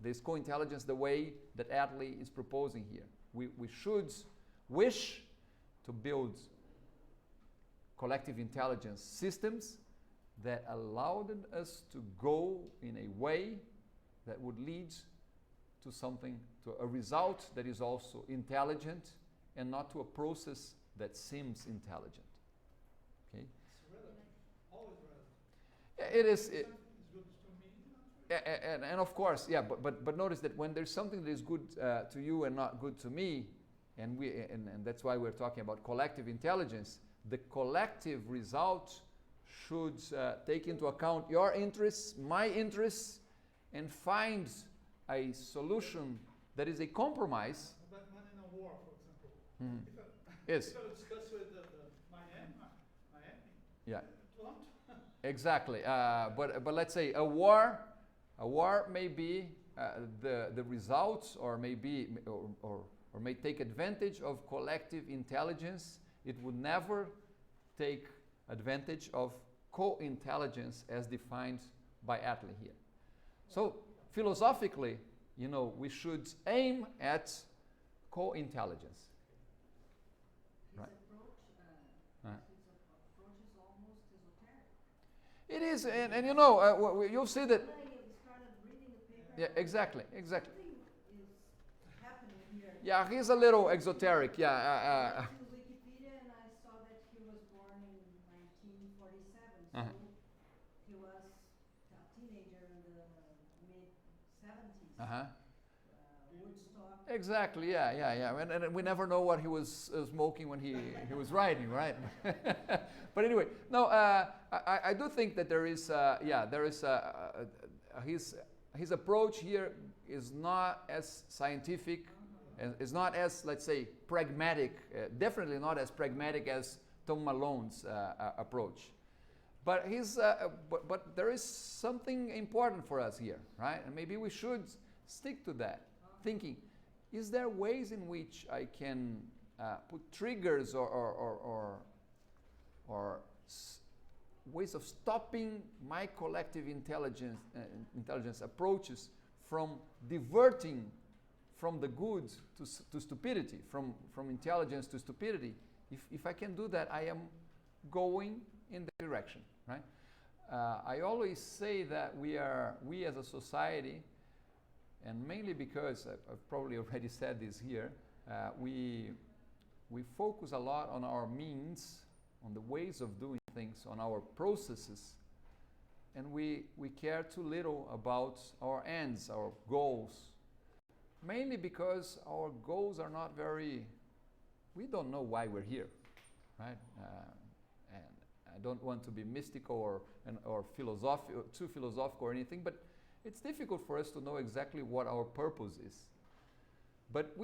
This co-intelligence, the way that Adley is proposing here. We should wish to build collective intelligence systems that allowed us to go in a way that would lead to something, to a result that is also intelligent and not to a process that seems intelligent. Okay?
It's relevant, always relevant.
Yeah, it is.
Something is good to me, not
And of course, yeah, but notice that when there's something that is good to you and not good to me, and that's why we're talking about collective intelligence, the collective result should take into account your interests, my interests, and find a solution that is a compromise.
But when in a war, for example,
Mhm.
if
Yes.
I discuss with my enemy,
Yeah.
Trump,
Exactly. But let's say a war may be the results, or may be or may take advantage of collective intelligence. It would never take advantage of co-intelligence as defined by Adley here. So philosophically, you know, we should aim at co-intelligence.
His
Right.
approach,
Uh.
his approach is almost esoteric.
It is, and you know, you'll see that.
When I started reading the paper,
Yeah, exactly.
something is happening here.
Yeah, he's a little exoteric. Yeah.
I went to Wikipedia and I saw that he was born in 1947, so
Uh-huh.
he was a teenager in the mid-70s.
Uh-huh.
Woodstock.
Exactly. Yeah. And we never know what he was smoking when he was writing, right? But anyway, no. I do think that there is. His approach here is not as scientific, and is not as, let's say, pragmatic. Definitely not as pragmatic as Tom Malone's approach. But but there is something important for us here, right? And maybe we should stick to that, thinking, is there ways in which I can put triggers or ways of stopping my collective intelligence approaches from diverting from the good to stupidity, from intelligence to stupidity? If I can do that, I am going in the direction, right? I always say that we as a society, and mainly because I've probably already said this here, we focus a lot on our means, on the ways of doing things, on our processes, and we care too little about our ends, our goals. Mainly because our goals are not very, we don't know why we're here, right? And I don't want to be mystical or too philosophical or anything, but it's difficult for us to know exactly what our purpose is. But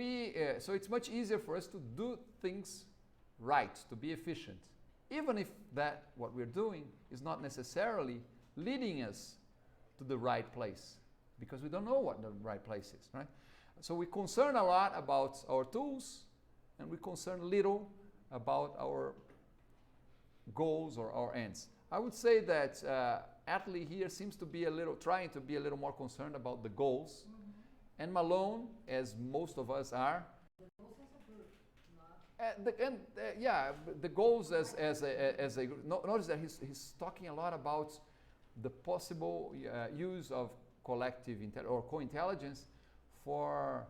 so it's much easier for us to do things right, to be efficient, even if what we're doing is not necessarily leading us to the right place, because we don't know what the right place is, right? So we concern a lot about our tools, and we concern little about our goals or our ends. I would say that Adley here seems to be trying to be a little more concerned about the goals, and Malone, as most of us are,
The goals as a group, not
the goals as a notice that he's talking a lot about the possible use of collective or co-intelligence for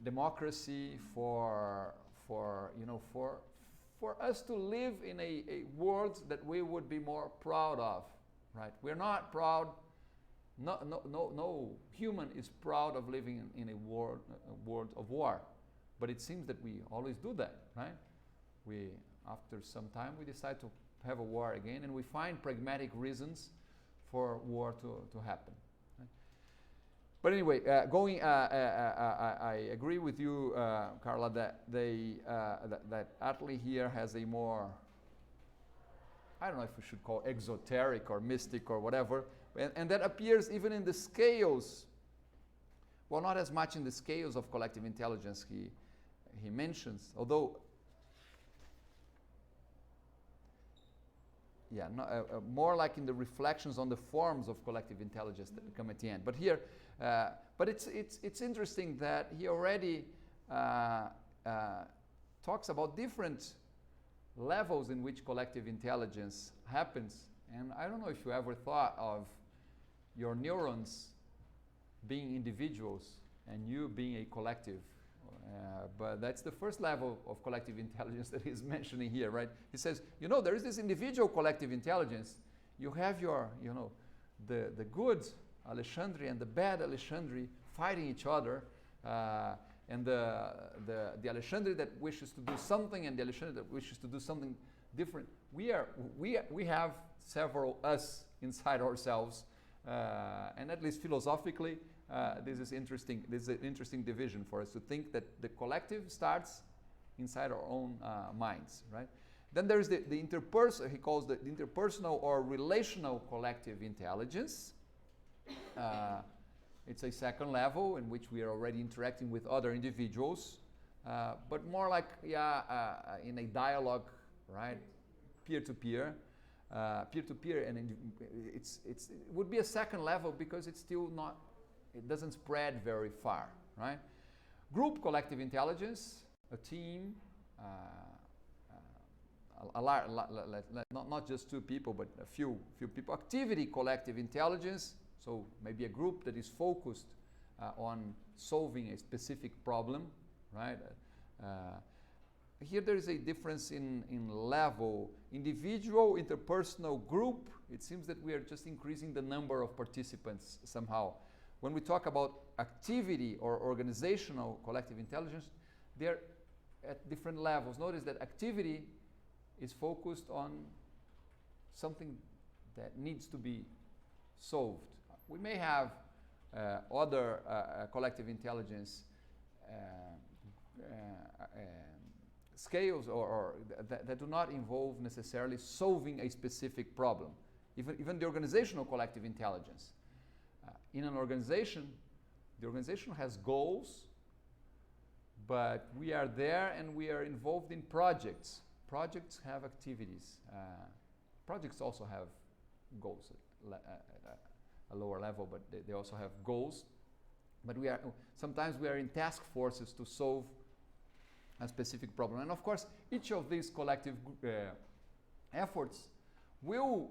democracy, for us to live in a world that we would be more proud of, right? We're not proud. No human is proud of living in a world of war, but it seems that we always do that, right? After some time, we decide to have a war again, and we find pragmatic reasons for war to happen. Right? But anyway, I agree with you, Carla, that that Atlee here has a more, I don't know if we should call exoteric or mystic or whatever, and that appears even in the scales. Well, not as much in the scales of collective intelligence he mentions, although, yeah, more like in the reflections on the forms of collective intelligence that come at the end. But here, but it's interesting that he already talks about different levels in which collective intelligence happens. And I don't know if you ever thought of your neurons being individuals and you being a collective. But that's the first level of collective intelligence that he's mentioning here, right? He says, there is this individual collective intelligence. You have your, the good Alexandre and the bad Alexandre fighting each other, and the Alexandre that wishes to do something and the Alexandre that wishes to do something different. We have several us inside ourselves, and at least philosophically, this is interesting. This is an interesting division for us to think that the collective starts inside our own minds, right? Then there's the interpersonal. He calls the interpersonal or relational collective intelligence. It's a second level in which we are already interacting with other individuals, but more like in a dialogue, right? Peer-to-peer. Peer-to-peer, and it would be a second level because it's still not. It doesn't spread very far, right? Group collective intelligence, a team, not just two people, but a few people. Activity collective intelligence, so maybe a group that is focused on solving a specific problem, right? Here there is a difference in level. Individual, interpersonal, group, it seems that we are just increasing the number of participants somehow. When we talk about activity or organizational collective intelligence, they're at different levels. Notice that activity is focused on something that needs to be solved. We may have other collective intelligence scales or that do not involve necessarily solving a specific problem. Even the organizational collective intelligence. In an organization, the organization has goals, but we are there and we are involved in projects. Projects have activities. Projects also have goals at a lower level, but they also have goals. But sometimes we are in task forces to solve a specific problem. And of course, each of these collective efforts will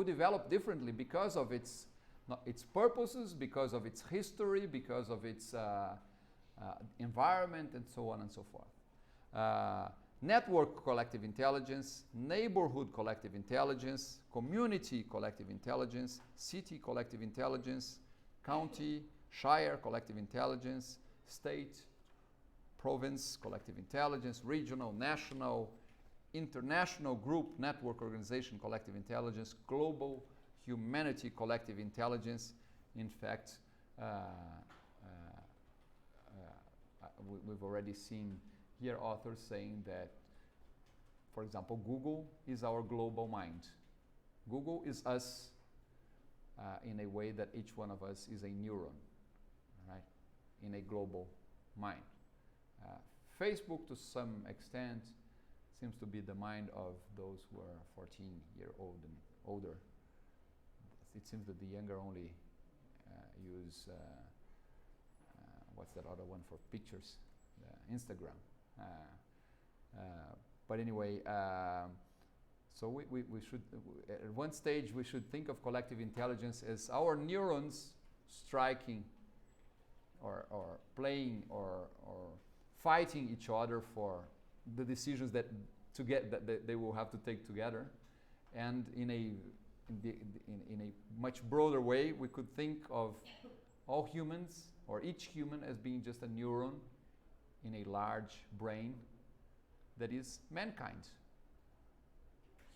develop differently because of its purposes, because of its history, because of its environment, and so on and so forth. Network collective intelligence, neighborhood collective intelligence, community collective intelligence, city collective intelligence, county, shire collective intelligence, state, province collective intelligence, regional, national, international group, network, organization, collective intelligence, global humanity, collective intelligence. In fact, we've already seen here authors saying that, for example, Google is our global mind. Google is us in a way that each one of us is a neuron, right? In a global mind. Facebook, to some extent, seems to be the mind of those who are 14-year-old and older. It seems that the younger only use, what's that other one for pictures? Instagram. But anyway, so we should, at one stage, we should think of collective intelligence as our neurons striking or playing or fighting each other for the decisions that they will have to take together. And in a much broader way, we could think of all humans, or each human, as being just a neuron in a large brain that is mankind,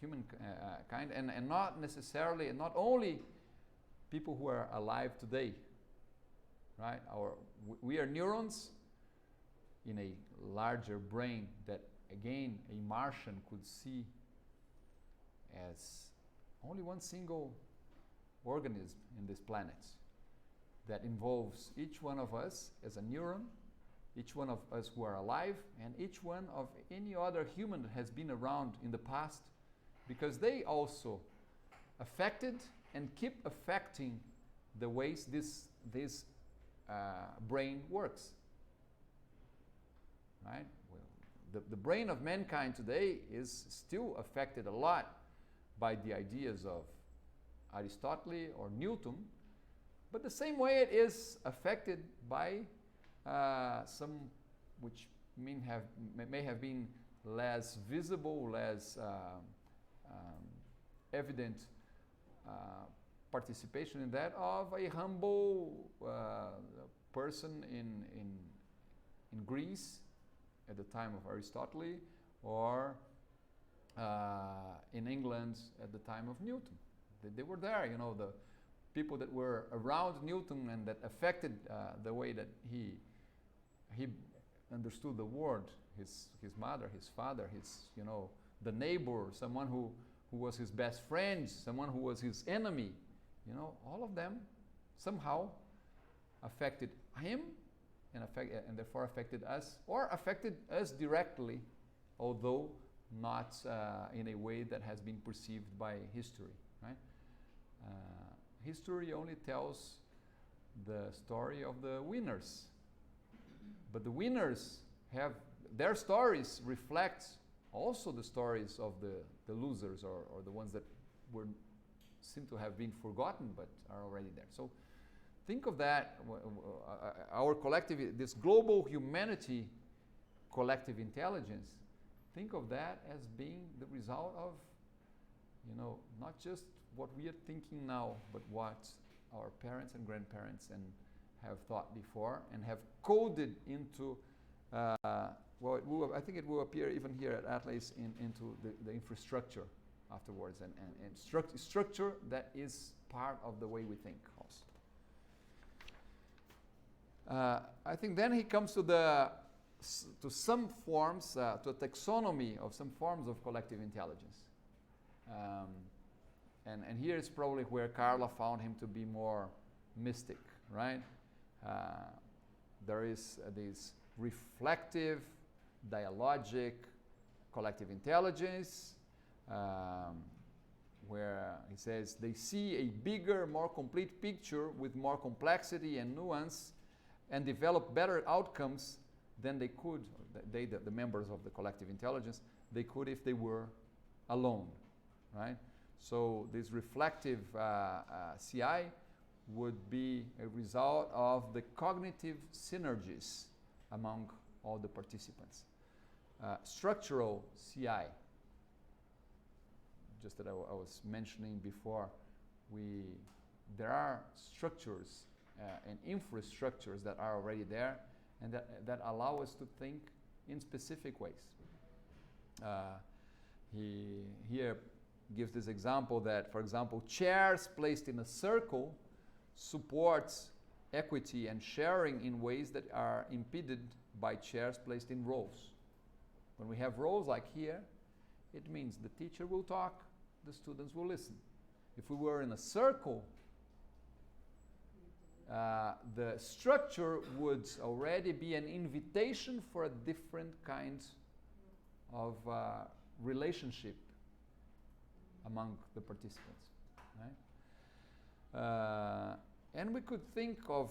humankind, and not necessarily, not only people who are alive today, right? We are neurons in a larger brain that, again, a Martian could see as only one single organism in this planet that involves each one of us as a neuron, each one of us who are alive, and each one of any other human that has been around in the past, because they also affected and keep affecting the ways this brain works. Right? Well, the brain of mankind today is still affected a lot by the ideas of Aristotle or Newton, but the same way it is affected by some which may have been less visible, less evident participation in that of a humble person in Greece at the time of Aristotle, or in England at the time of Newton. They were there, the people that were around Newton and that affected the way that he understood the world. His mother, his father, the neighbor, someone who was his best friend, someone who was his enemy. All of them somehow affected him and therefore affected us, or affected us directly, although not in a way that has been perceived by history. Right? History only tells the story of the winners, but the winners have their stories reflect also the stories of the losers, or the ones that seem to have been forgotten but are already there. So think of that, our collective, this global humanity, collective intelligence, think of that as being the result of, not just what we are thinking now, but what our parents and grandparents have thought before and have coded into, I think it will appear even here at Atlas into the infrastructure afterwards, and structure that is part of the way we think also. I think then he comes to some forms, to a taxonomy of some forms of collective intelligence. And here is probably where Carla found him to be more mystic, right? There is this reflective, dialogic, collective intelligence, where he says they see a bigger, more complete picture with more complexity and nuance, and develop better outcomes than they could, the members of the collective intelligence, they could if they were alone, right? So this reflective CI would be a result of the cognitive synergies among all the participants. Structural CI, just that I was mentioning before, there are structures and infrastructures that are already there, and that allow us to think in specific ways. He here gives this example that, for example, chairs placed in a circle supports equity and sharing in ways that are impeded by chairs placed in rows. When we have rows like here, it means the teacher will talk, the students will listen. If we were in a circle, the structure would already be an invitation for a different kind of relationship among the participants, right? And we could think of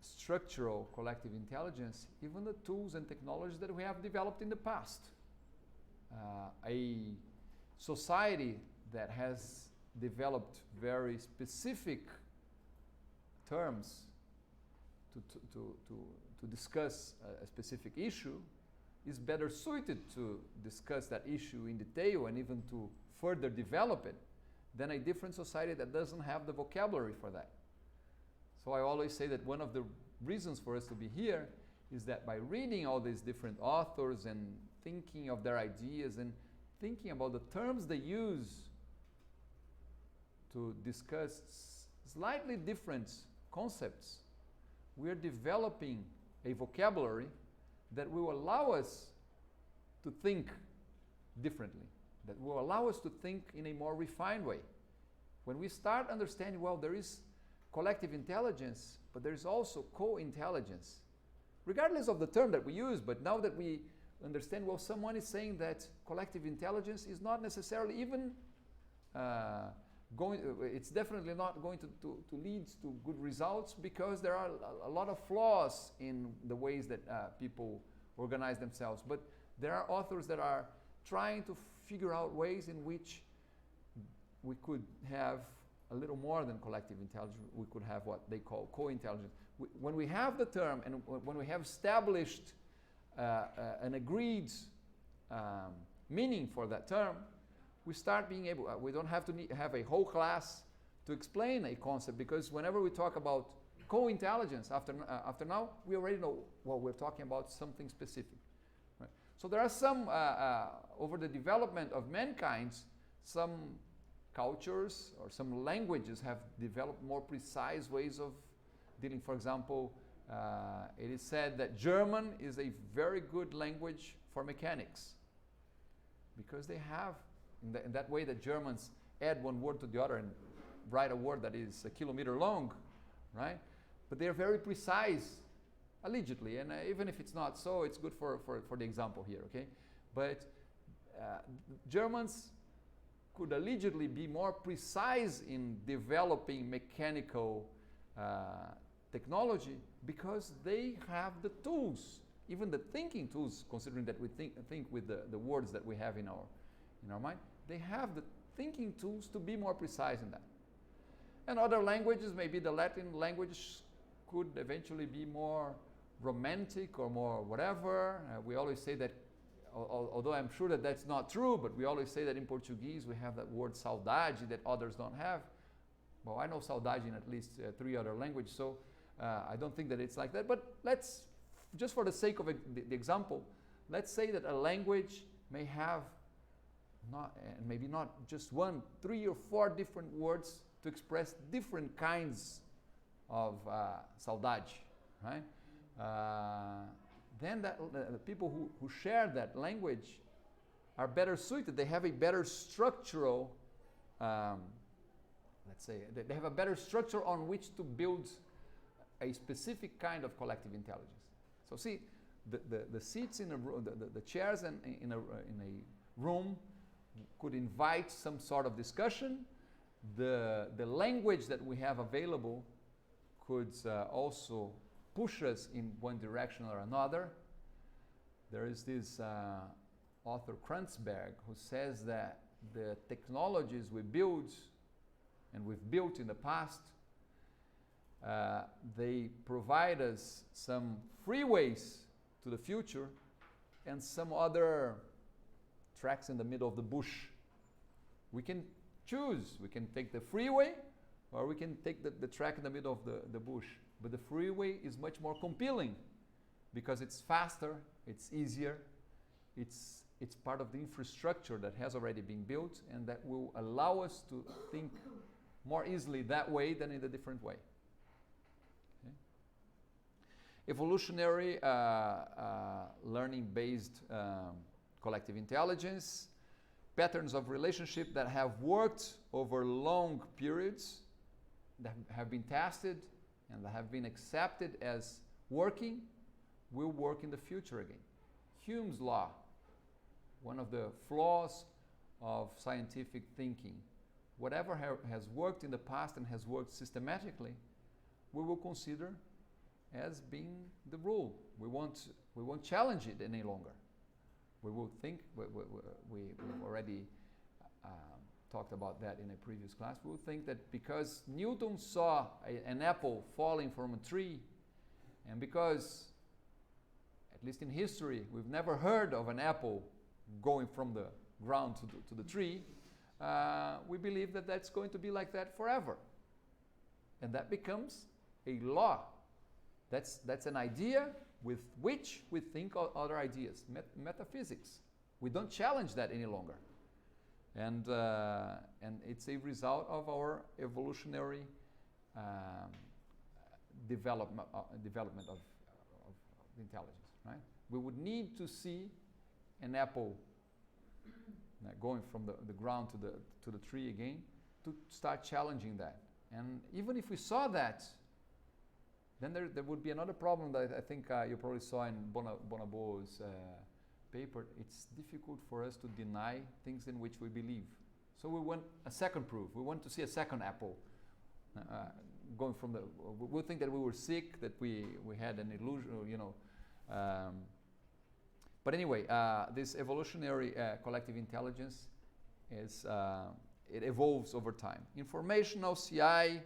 structural collective intelligence, even the tools and technologies that we have developed in the past. A society that has developed very specific terms to discuss a specific issue is better suited to discuss that issue in detail and even to further develop it than a different society that doesn't have the vocabulary for that. So I always say that one of the reasons for us to be here is that by reading all these different authors and thinking of their ideas and thinking about the terms they use to discuss slightly different concepts, we are developing a vocabulary that will allow us to think differently, that will allow us to think in a more refined way. When we start understanding, well, there is collective intelligence, but there is also co-intelligence, regardless of the term that we use, but now that we understand, well, someone is saying that collective intelligence is not necessarily even it's definitely not going to lead to good results because there are a lot of flaws in the ways that people organize themselves. But there are authors that are trying to figure out ways in which we could have a little more than collective intelligence. We could have what they call co-intelligence. When we have the term and when we have established an agreed meaning for that term, we start being able, we don't have to have a whole class to explain a concept, because whenever we talk about co-intelligence, after now, we already know, well, we're talking about something specific. Right? So there are some, over the development of mankind, some cultures or some languages have developed more precise ways of dealing. For example, it is said that German is a very good language for mechanics, because they have, in that way that Germans add one word to the other and write a word that is a kilometer long, right? But they're very precise, allegedly, and even if it's not so, it's good for the example here, okay? But Germans could allegedly be more precise in developing mechanical technology because they have the tools, even the thinking tools, considering that we think with the words that we have in our mind, they have the thinking tools to be more precise in that. And other languages, maybe the Latin language could eventually be more romantic or more whatever. We always say that, although I'm sure that that's not true, but we always say that in Portuguese we have that word saudade that others don't have. Well, I know saudade in at least 3 other languages, so I don't think that it's like that. But let's, just for the sake of the example, let's say that a language may have maybe not just 1, 3 or 4 different words to express different kinds of saudade, right? Then the people who share that language are better suited. They have a better structural, let's say, they have a better structure on which to build a specific kind of collective intelligence. So see, the seats in a room, the chairs in a room could invite some sort of discussion. The language that we have available could also push us in one direction or another. There is this author Kranzberg who says that the technologies we build and we've built in the past, they provide us some freeways to the future and some other tracks in the middle of the bush. We can choose. We can take the freeway or we can take the track in the middle of the bush. But the freeway is much more compelling because it's faster, it's easier, it's part of the infrastructure that has already been built and that will allow us to think more easily that way than in a different way. Okay? Evolutionary learning-based collective intelligence, patterns of relationship that have worked over long periods, that have been tested and that have been accepted as working, will work in the future again. Hume's law, one of the flaws of scientific thinking. Whatever has worked in the past and has worked systematically, we will consider as being the rule. We won't challenge it any longer. We will think, we've already talked about that in a previous class, we will think that because Newton saw an apple falling from a tree, and because at least in history, we've never heard of an apple going from the ground to the tree. We believe that that's going to be like that forever. And that becomes a law. That's an idea with which we think of other ideas, metaphysics. We don't challenge that any longer. And it's a result of our evolutionary development of intelligence, right? We would need to see an apple going from the ground to the tree again to start challenging that. And even if we saw that, then there would be another problem that I think you probably saw in Bonobos' paper. It's difficult for us to deny things in which we believe. So we want a second proof. We want to see a second apple going from the. We think that we were sick, that we had an illusion, you know. But anyway, this evolutionary collective intelligence is it evolves over time. Informational CI.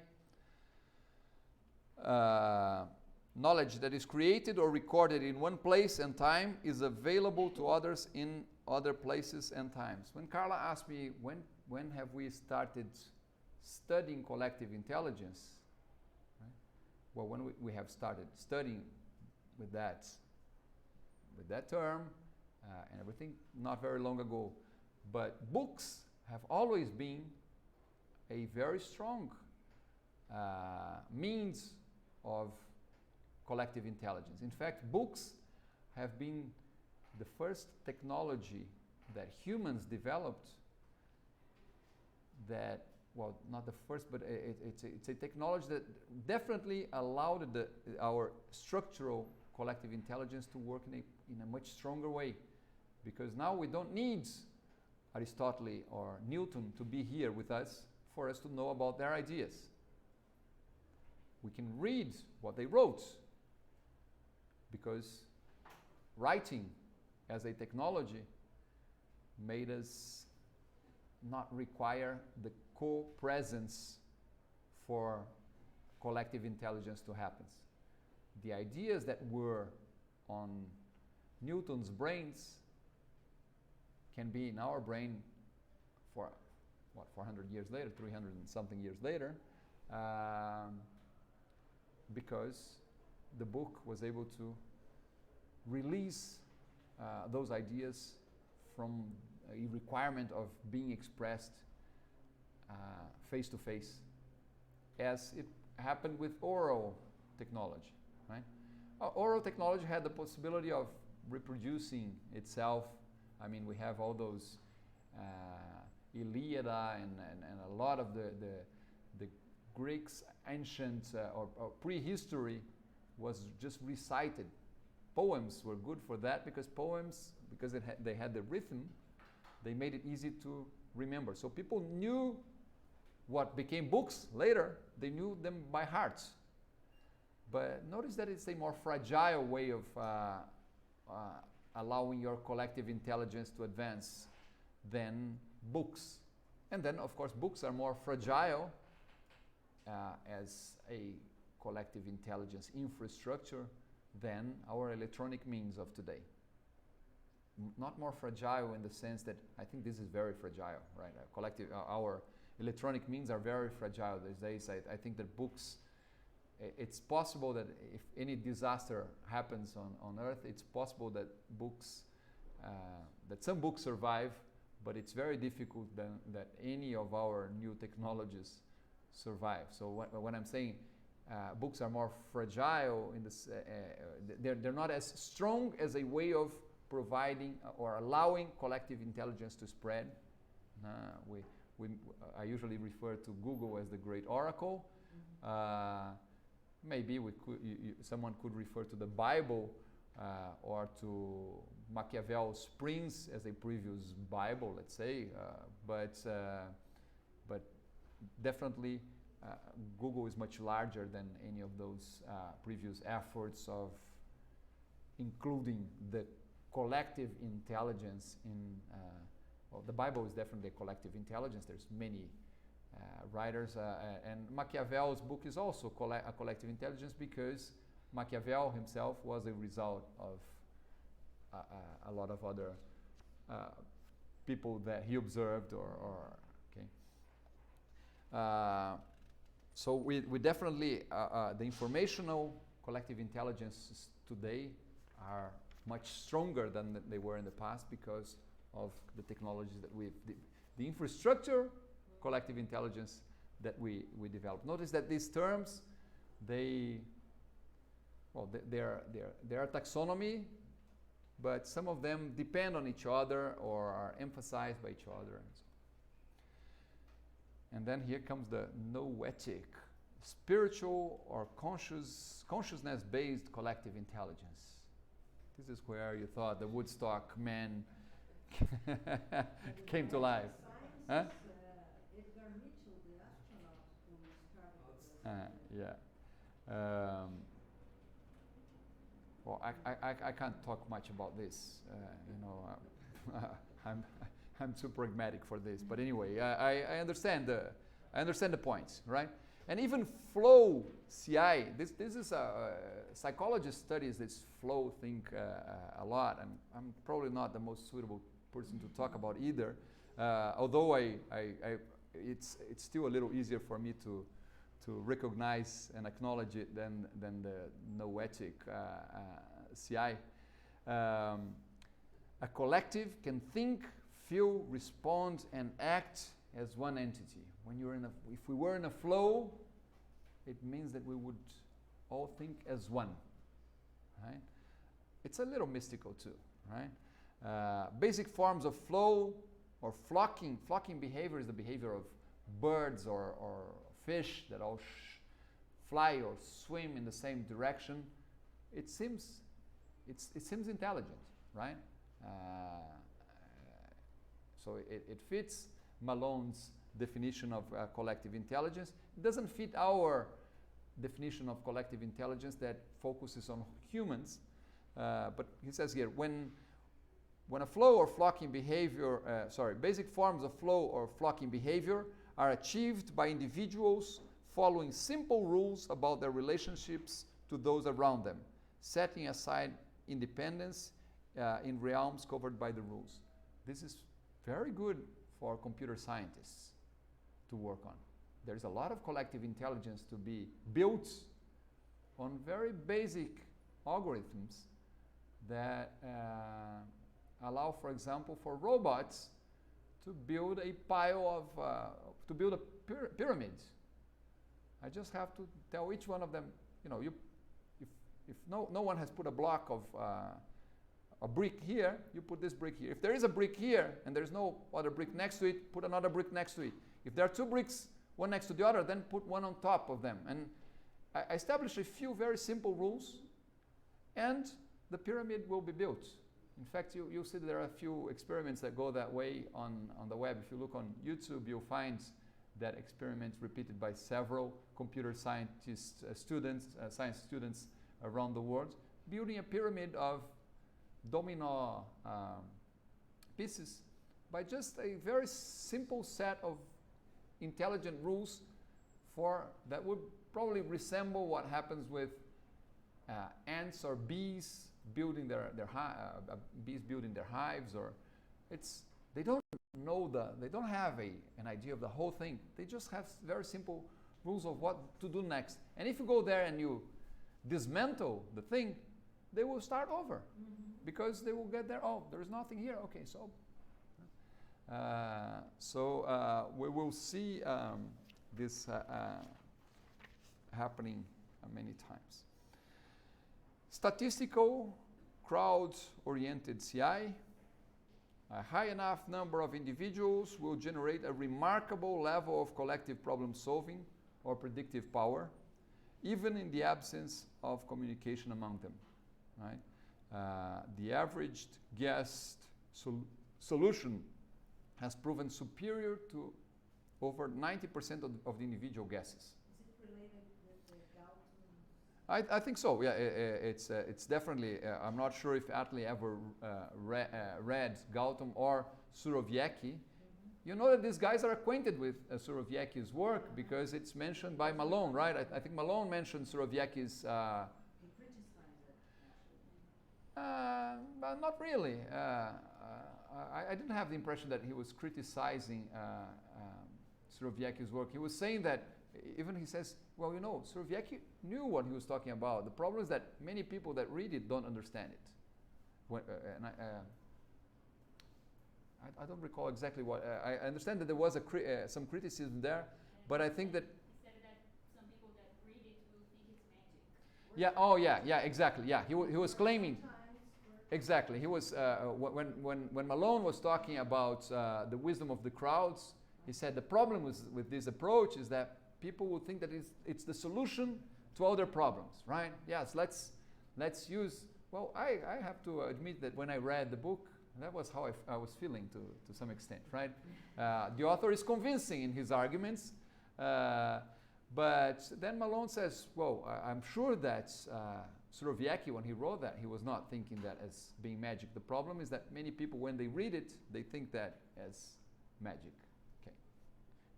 Knowledge that is created or recorded in one place and time is available to others in other places and times. When Carla asked me when have we started studying collective intelligence, right? Well, when we have started studying with that term and everything, not very long ago. But books have always been a very strong means of collective intelligence. In fact, books have been the first technology that humans developed that, well, not the first, but it's a technology that definitely allowed our structural collective intelligence to work in a much stronger way. Because now we don't need Aristotle or Newton to be here with us for us to know about their ideas. We can read what they wrote, because writing as a technology made us not require the co-presence for collective intelligence to happen. The ideas that were on Newton's brains can be in our brain for, 400 years later, 300 and something years later, because the book was able to release those ideas from a requirement of being expressed face to face, as it happened with oral technology, right? Oral technology had the possibility of reproducing itself. I mean, we have all those Iliada and a lot of the Greeks' ancient or prehistory was just recited. Poems were good for that because they had the rhythm, they made it easy to remember. So people knew what became books later, they knew them by heart. But notice that it's a more fragile way of allowing your collective intelligence to advance than books. And then, of course, books are more fragile as a collective intelligence infrastructure than our electronic means of today. Not more fragile in the sense that I think this is very fragile, right? Our electronic means are very fragile these days. I think that books, it's possible that if any disaster happens on Earth, it's possible that that some books survive, but it's very difficult that any of our new technologies survive. So when I'm saying books are more fragile, they're not as strong as a way of providing or allowing collective intelligence to spread. I usually refer to Google as the great oracle. Maybe someone could refer to the Bible or to Machiavel's Prince as a previous Bible, let's say. But definitely Google is much larger than any of those previous efforts of including the collective intelligence in. Well, the Bible is definitely a collective intelligence. There's many writers, and Machiavel's book is also a collective intelligence because Machiavel himself was a result of a lot of other people that he observed, or okay. So we definitely the informational collective intelligences today are much stronger than they were in the past because of the technologies that the infrastructure collective intelligence that we developed. Notice that these terms, they are taxonomy, but some of them depend on each other or are emphasized by each other, and so on. And then here comes the noetic, spiritual or consciousness-based collective intelligence. This is where you thought the Woodstock man came to life. Huh?
Edgar Mitchell, the astronaut who started
Yeah. Well, I can't talk much about this. I'm too pragmatic for this. But anyway, I understand the points, right? And even flow CI. This is psychologists studies this flow thing a lot, and I'm probably not the most suitable person to talk about either. Although it's still a little easier for me to recognize and acknowledge it than the noetic CI. A collective can think, feel, respond, and act as one entity. If we were in a flow, it means that we would all think as one, right? It's a little mystical too, right? Basic forms of flow or flocking behavior is the behavior of birds or fish that all fly or swim in the same direction. It seems intelligent, right? So it fits Malone's definition of collective intelligence. It doesn't fit our definition of collective intelligence that focuses on humans. But he says here, when a flow or flocking behavior, basic forms of flow or flocking behavior are achieved by individuals following simple rules about their relationships to those around them, setting aside independence in realms covered by the rules. This is very good for computer scientists to work on. There's a lot of collective intelligence to be built on very basic algorithms that allow, for example, for robots to build a pile of, to build a pyramid. I just have to tell each one of them, if no one has put a block of a brick here, you put this brick here. If there is a brick here and there's no other brick next to it, put another brick next to it. If there are two bricks, one next to the other, then put one on top of them. And I established a few very simple rules, and the pyramid will be built. In fact, you'll see that there are a few experiments that go that way on the web. If you look on YouTube, you'll find that experiment repeated by several computer scientist science students around the world, building a pyramid of domino pieces by just a very simple set of intelligent rules that would probably resemble what happens with ants or bees building their hives, or they don't have an idea of the whole thing. They just have very simple rules of what to do next. And if you go there and you dismantle the thing, they will start over, because they will get there. Oh, there is nothing here. Okay, so we will see this happening many times. Statistical, crowd-oriented CI. A high enough number of individuals will generate a remarkable level of collective problem solving or predictive power, even in the absence of communication among them. Right? The averaged guessed solution has proven superior to over 90% of the individual guesses.
Is it related with the Galton?
I think so. Yeah, it's definitely. I'm not sure if Atley ever read Galton or Surowiecki. You know that these guys are acquainted with Surowiecki's work because it's mentioned by Malone, right? I think Malone mentioned Surowiecki's.
He criticized it, actually.
but not really. I didn't have the impression that he was criticizing Surowiecki's work. He was saying that, even he says, well, Surowiecki knew what he was talking about. The problem is that many people that read it don't understand it. I don't recall exactly what. I understand that there was some criticism there, but I think that.
He said that some people that read it will think it's magic.
Yeah. Oh, yeah. Exactly. Yeah. He was claiming. Exactly. He was when Malone was talking about the wisdom of the crowds. He said the problem with this approach is that people will think that it's the solution to all their problems, right? Yes. Let's use. Well, I have to admit that when I read the book, that was how I was feeling to some extent, right? The author is convincing in his arguments, but then Malone says, well, I'm sure that Surowiecki, when he wrote that, he was not thinking that as being magic. The problem is that many people, when they read it, they think that as magic. Okay,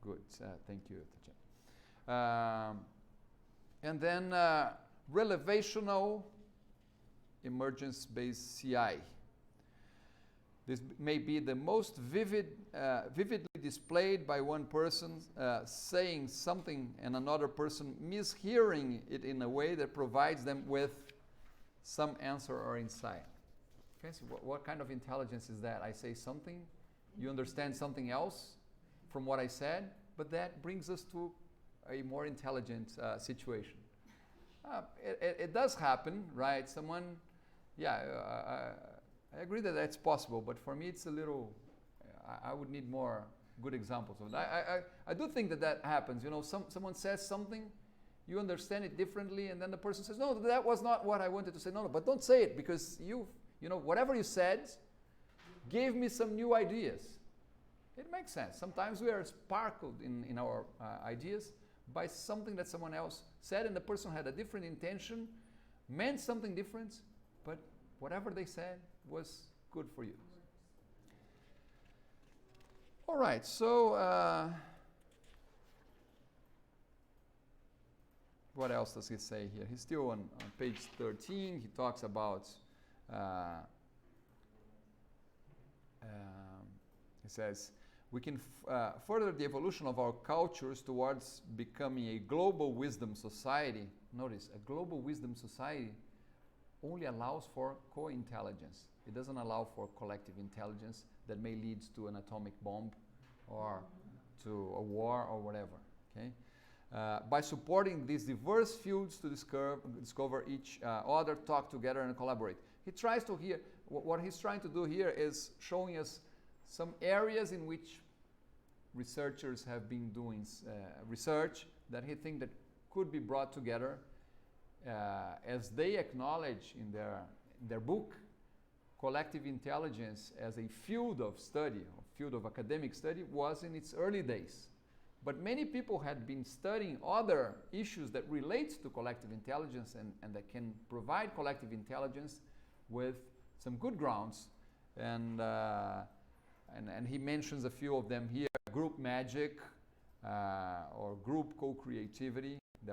good. Thank you, Tatiana. And then relational emergence-based CI. This may be the most vividly displayed by one person saying something and another person mishearing it in a way that provides them with some answer or insight. Okay, so what kind of intelligence is that? I say something, you understand something else from what I said, but that brings us to a more intelligent situation. It does happen, right? Someone, I agree that that's possible, but for me it's a little, I would need more good examples of that. I do think that happens. Someone says something, you understand it differently, and then the person says, no, that was not what I wanted to say. No, but don't say it, because whatever you said gave me some new ideas. It makes sense. Sometimes we are sparkled in our ideas by something that someone else said, and the person had a different intention, meant something different, but whatever they said was good for you. All right, so what else does he say here? He's still on page 13. He talks about, he says, we can further the evolution of our cultures towards becoming a global wisdom society. Notice, a global wisdom society only allows for co-intelligence. It doesn't allow for collective intelligence that may lead to an atomic bomb or to a war or whatever. Okay? By supporting these diverse fields to discover each other, talk together, and collaborate. He tries to hear, what he's trying to do here is showing us some areas in which researchers have been doing research that he thinks that could be brought together as they acknowledge in their book. Collective intelligence as a field of study, a field of academic study, was in its early days. But many people had been studying other issues that relate to collective intelligence and that can provide collective intelligence with some good grounds. And he mentions a few of them here: group magic or group co-creativity. He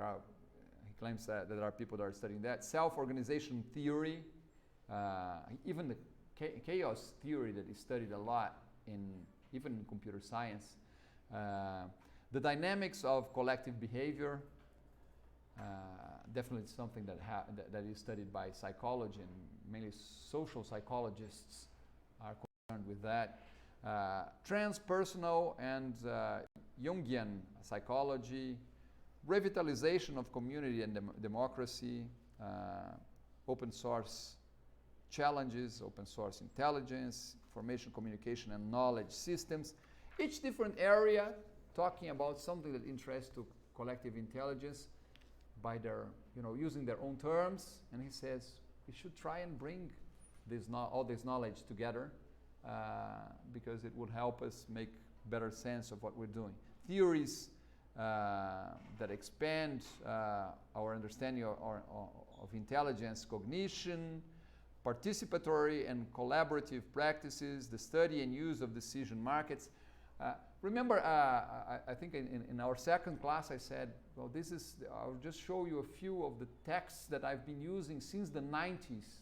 claims that there are people that are studying that. Self-organization theory, even the chaos theory that is studied a lot even in computer science. The dynamics of collective behavior, definitely something that is studied by psychology, and mainly social psychologists are concerned with that. Transpersonal and Jungian psychology, revitalization of community and democracy, open source challenges, open source intelligence, information communication and knowledge systems. Each different area talking about something that interests to collective intelligence by their, using their own terms. And he says we should try and bring all this knowledge together because it would help us make better sense of what we're doing. Theories that expand our understanding of intelligence, cognition, participatory and collaborative practices, the study and use of decision markets. Remember, I think in our second class I said, well, I'll just show you a few of the texts that I've been using since the 90s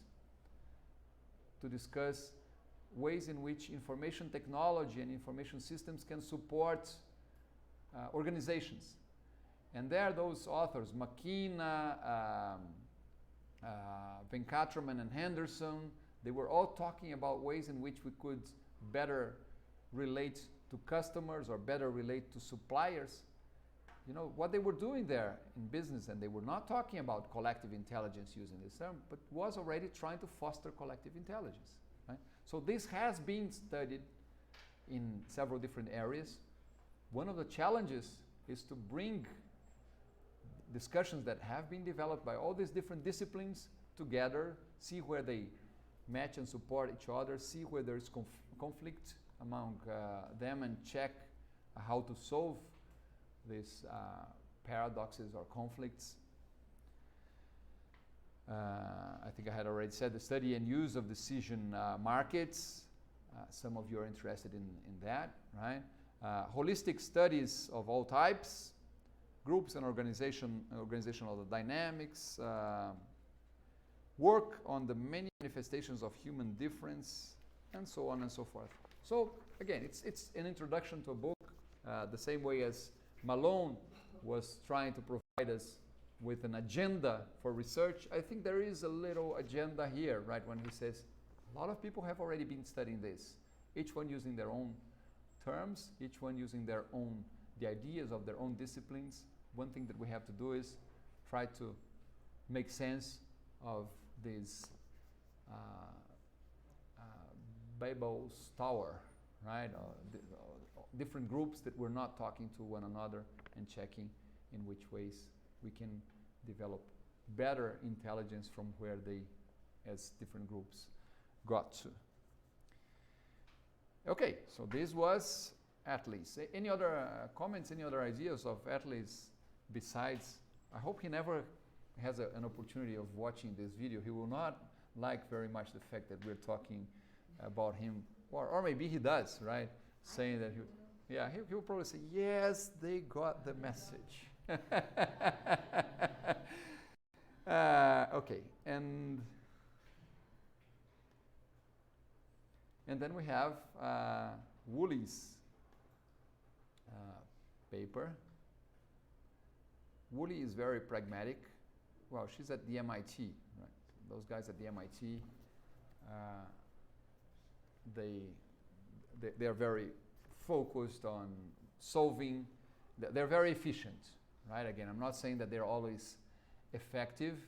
to discuss ways in which information technology and information systems can support organizations. And there, those authors, McKenna, Venkatraman, and Henderson, they were all talking about ways in which we could better relate to customers or better relate to suppliers. You know, what they were doing there in business, and they were not talking about collective intelligence using this term, but was already trying to foster collective intelligence. Right? So this has been studied in several different areas. One of the challenges is to bring discussions that have been developed by all these different disciplines together, see where they match and support each other, see where there is conflict among them, and check how to solve these paradoxes or conflicts. I think I had already said the study and use of decision markets. Some of you are interested in that, right? Holistic studies of all types, groups and organizational dynamics, work on the many manifestations of human difference, and so on and so forth. So again, it's an introduction to a book, the same way as Malone was trying to provide us with an agenda for research. I think there is a little agenda here, right, when he says a lot of people have already been studying this, each one using their own terms, each one using the ideas of their own disciplines. One thing that we have to do is try to make sense of this Babel's Tower, right? Different groups that were not talking to one another, and checking in which ways we can develop better intelligence from where they, as different groups, got to. Okay, so this was Atlas. Any other comments, any other ideas of Atlas besides? I hope he never has an opportunity of watching this video. He will not like very much the fact that we're talking about him, or maybe he does, right? Saying that he'll probably say, yes, they got the message. Okay, and then we have Woolley's paper. Woolley is very pragmatic. Well, she's at the MIT, right? Those guys at the MIT, they are very focused on solving. They're very efficient, right? Again, I'm not saying that they're always effective,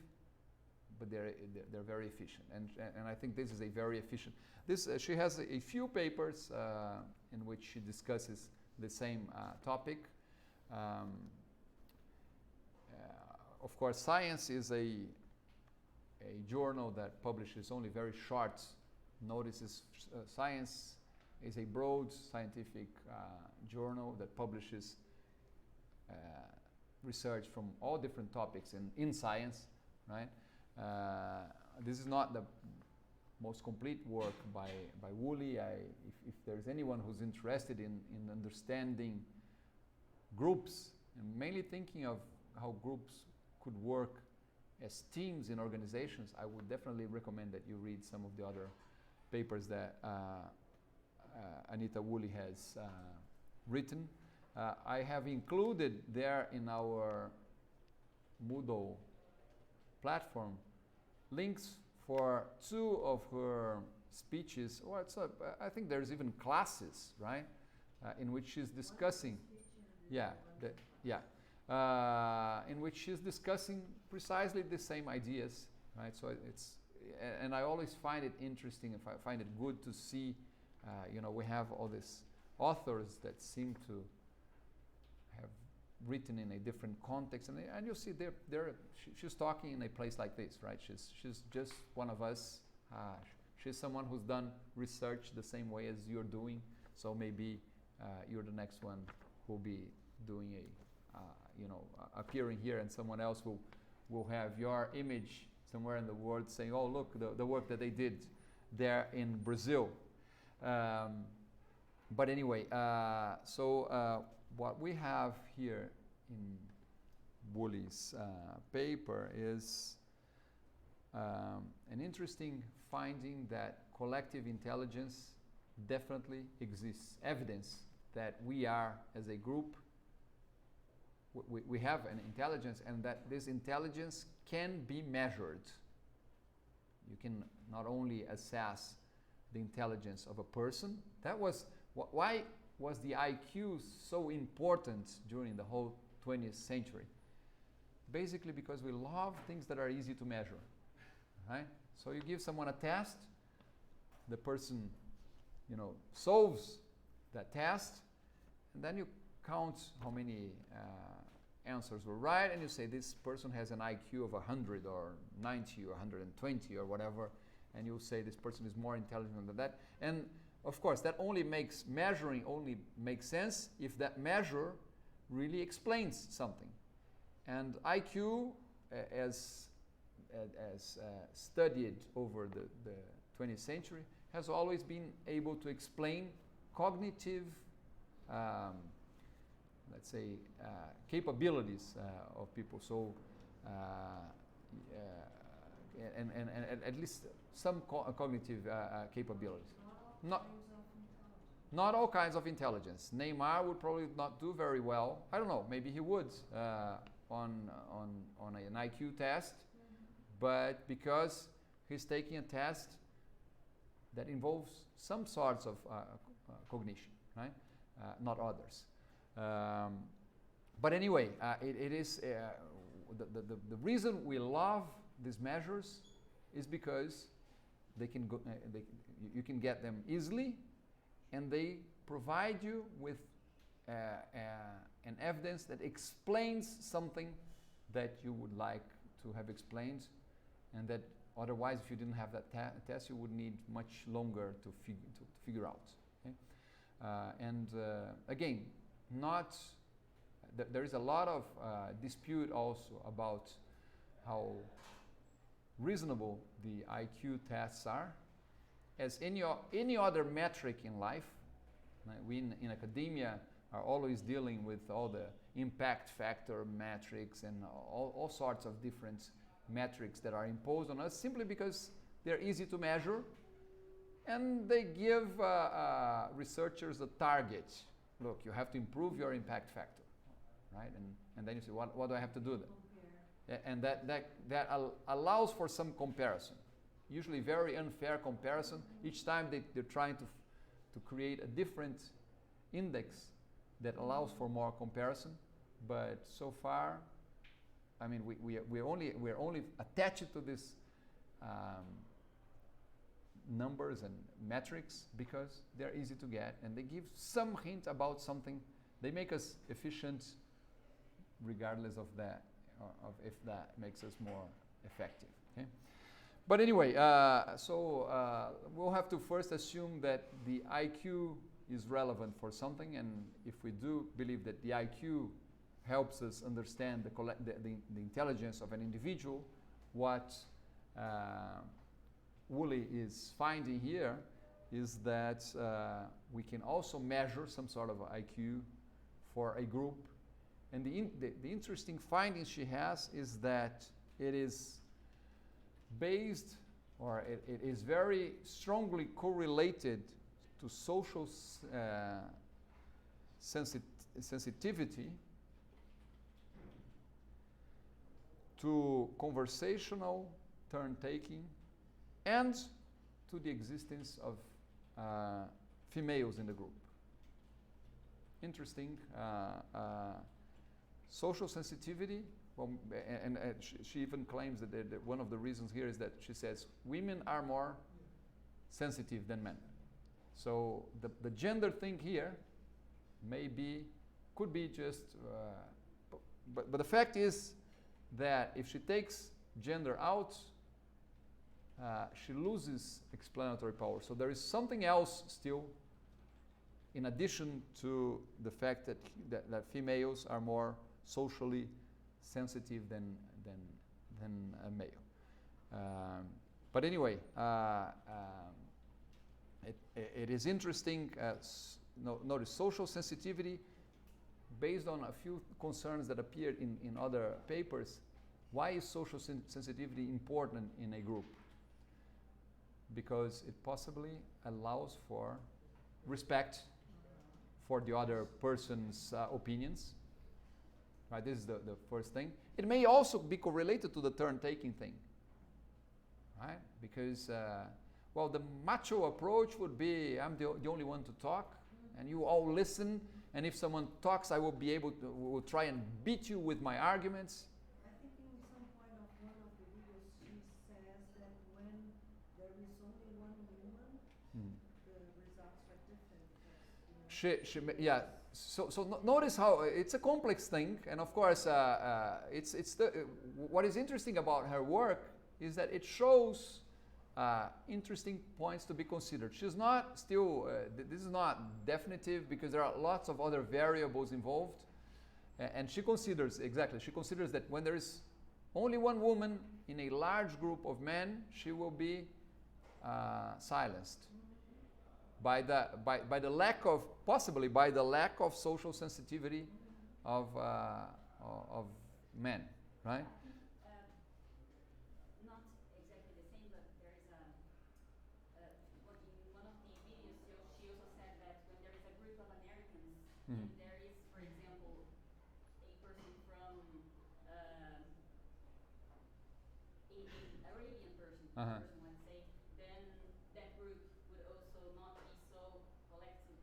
but they're very efficient, and I think this is a very efficient. She has a few papers in which she discusses the same topic. Of course, Science is a journal that publishes only very short notices. Science is a broad scientific journal that publishes research from all different topics in science, right? This is not the most complete work by Woolley. If there's anyone who's interested in understanding groups, and mainly thinking of how groups could work as teams in organizations, I would definitely recommend that you read some of the other papers that Anita Woolley has written. I have included there in our Moodle platform links for 2 of her speeches. Or I think there's even classes, right, in which she's discussing. In which she's discussing precisely the same ideas, right? So and I always find it interesting, I find it good to see, we have all these authors that seem to have written in a different context, and you see she's talking in a place like this, right? She's just one of us. She's someone who's done research the same way as you're doing, so maybe you're the next one who'll be doing appearing here, and someone else will have your image somewhere in the world saying, oh, look, the work that they did there in Brazil. But anyway, so what we have here in Woolley's paper is an interesting finding that collective intelligence definitely exists. Evidence that we are, as a group, we have an intelligence, and that this intelligence can be measured. You can not only assess the intelligence of a person. That was why was the IQ so important during the whole 20th century? Basically because we love things that are easy to measure, right? So you give someone a test, the person, solves that test, and then you count how many answers were right, and you say this person has an IQ of 100 or 90 or 120 or whatever, and you'll say this person is more intelligent than that. And of course, that measuring only makes sense if that measure really explains something. And IQ, as studied over the 20th century, has always been able to explain cognitive, let's say, capabilities of people. So, and at least some cognitive capabilities. Not all kinds of intelligence. Neymar would probably not do very well. I don't know. Maybe he would on an IQ test, but because he's taking a test that involves some sorts of cognition, right? Not others. But anyway, it is the reason we love these measures is because they can go, you can get them easily, and they provide you with an evidence that explains something that you would like to have explained, and that otherwise, if you didn't have that test, you would need much longer to figure out. Okay? Again, there is a lot of dispute also about how reasonable the IQ tests are. As any other metric in life, we in academia are always dealing with all the impact factor metrics and all sorts of different metrics that are imposed on us simply because they're easy to measure, and they give researchers a target. Look, you have to improve your impact factor, right? And then you say, what do I have to do then? And that allows for some comparison, usually very unfair comparison. Each time they're trying to create a different index that allows for more comparison, but so far, I mean, we're only attached to these numbers and metrics because they're easy to get, and they give some hint about something. They make us efficient, regardless of that, of if that makes us more effective. Okay? But anyway, we'll have to first assume that the IQ is relevant for something, and if we do believe that the IQ helps us understand the intelligence of an individual, what Woolley is finding here is that we can also measure some sort of IQ for a group. And the interesting findings she has is that it is based, or it is very strongly correlated to social sensitivity, to conversational turn-taking, and to the existence of females in the group. Interesting. Social sensitivity, well, and she even claims that one of the reasons here is that she says women are more sensitive than men. So the gender thing here could be just, but the fact is that if she takes gender out, she loses explanatory power. So there is something else still, in addition to the fact that females are more socially sensitive than a male. But anyway, it is interesting. Notice social sensitivity, based on a few concerns that appeared in other papers. Why is social sensitivity important in a group? because it possibly allows for respect for the other person's opinions. Right, this is the first thing. It may also be correlated to the turn-taking thing. Right? Because, well, the macho approach would be, I'm the only one to talk, and you all listen, and if someone talks, I will be able to, will try and beat you with my arguments.
I think in some point of one of the videos, she says that when there is only one woman, the results are different because, you know,
Yeah. So notice how it's a complex thing, and of course, it's what is interesting about her work is that it shows interesting points to be considered. She's not still, this is not definitive because there are lots of other variables involved. And she considers that when there is only one woman in a large group of men, she will be silenced by the lack of, possibly by the lack of social sensitivity of men, right?
Not exactly the same, but there is a, in one of the videos, she also said that when there is a group of Americans, and there is, for example, a person from Arabian person, let's say, then that group would also not be so collectively.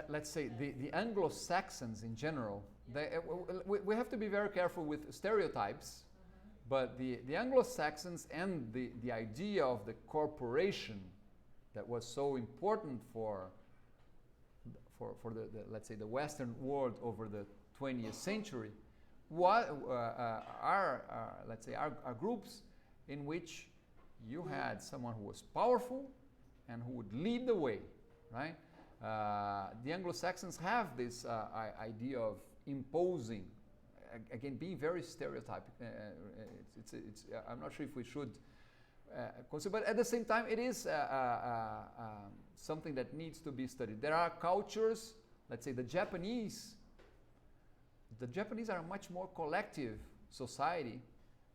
Let's say the Anglo-Saxons in general, we have to be very careful with stereotypes, but the Anglo-Saxons and the idea of the corporation that was so important for the let's say the Western world over the 20th century, let's say are groups in which you had someone who was powerful and who would lead the way, right? The Anglo-Saxons have this idea of imposing, again, being very stereotypic. I'm not sure if we should consider, but at the same time, it is something that needs to be studied. There are cultures, let's say the Japanese are a much more collective society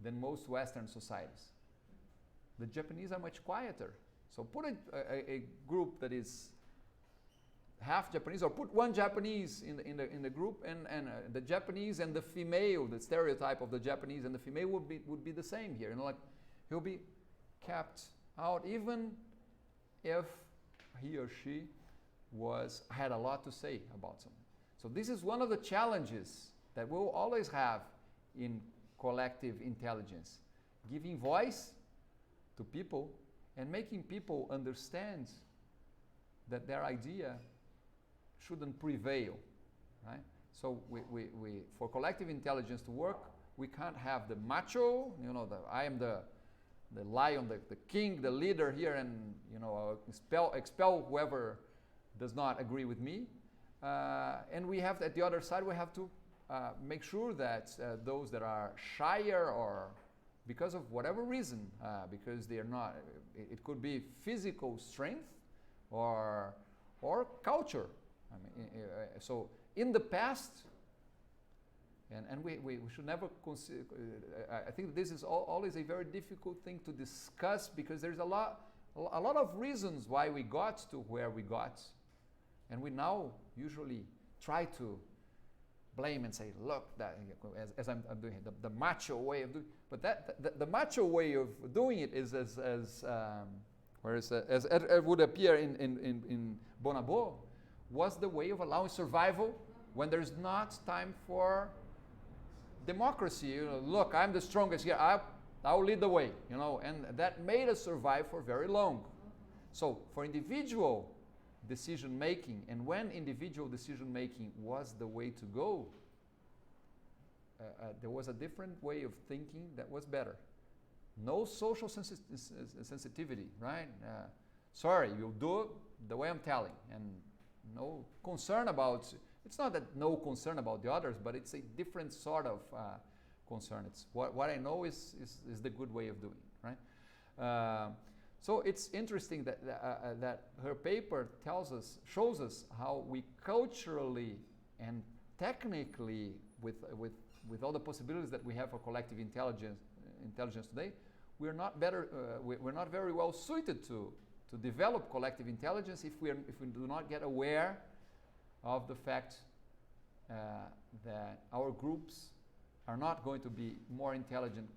than most Western societies. The Japanese are much quieter. So put a group that is half Japanese, or put one Japanese in the group, and the Japanese and the female, the stereotype of the Japanese and the female would be the same here. You know, like he'll be kept out even if he or she had a lot to say about something. So this is one of the challenges that we'll always have in collective intelligence, giving voice to people and making people understand that their idea shouldn't prevail, right? So we for collective intelligence to work, we can't have the macho, you know, I am the lion, the king, the leader here, and you know, expel whoever does not agree with me. And we have, at the other side, we have to make sure that those that are shyer, or because of whatever reason, because they are not, it could be physical strength or culture. I mean, so in the past, and we should never consider, I think this is always a very difficult thing to discuss, because there's a lot of reasons why we got to where we got, and we now usually try to blame and say, look, that, as I'm doing it, the macho way of doing it. But the macho way of doing it is as it would appear in Bonabo, was the way of allowing survival when there's not time for democracy. You know, look, I'm the strongest here, I'll lead the way, you know, and that made us survive for very long. So for individual decision making, and when individual decision making was the way to go, there was a different way of thinking that was better. No social sensitivity, right? Sorry, you'll do it the way I'm telling, and no concern about, it's not that no concern about the others, but it's a different sort of concern. It's what I know is the good way of doing it, right? So it's interesting that her paper shows us how we culturally and technically, with all the possibilities that we have for collective intelligence today, we're not better, we're not very well suited to develop collective intelligence if we do not get aware of the fact that our groups are not going to be more intelligent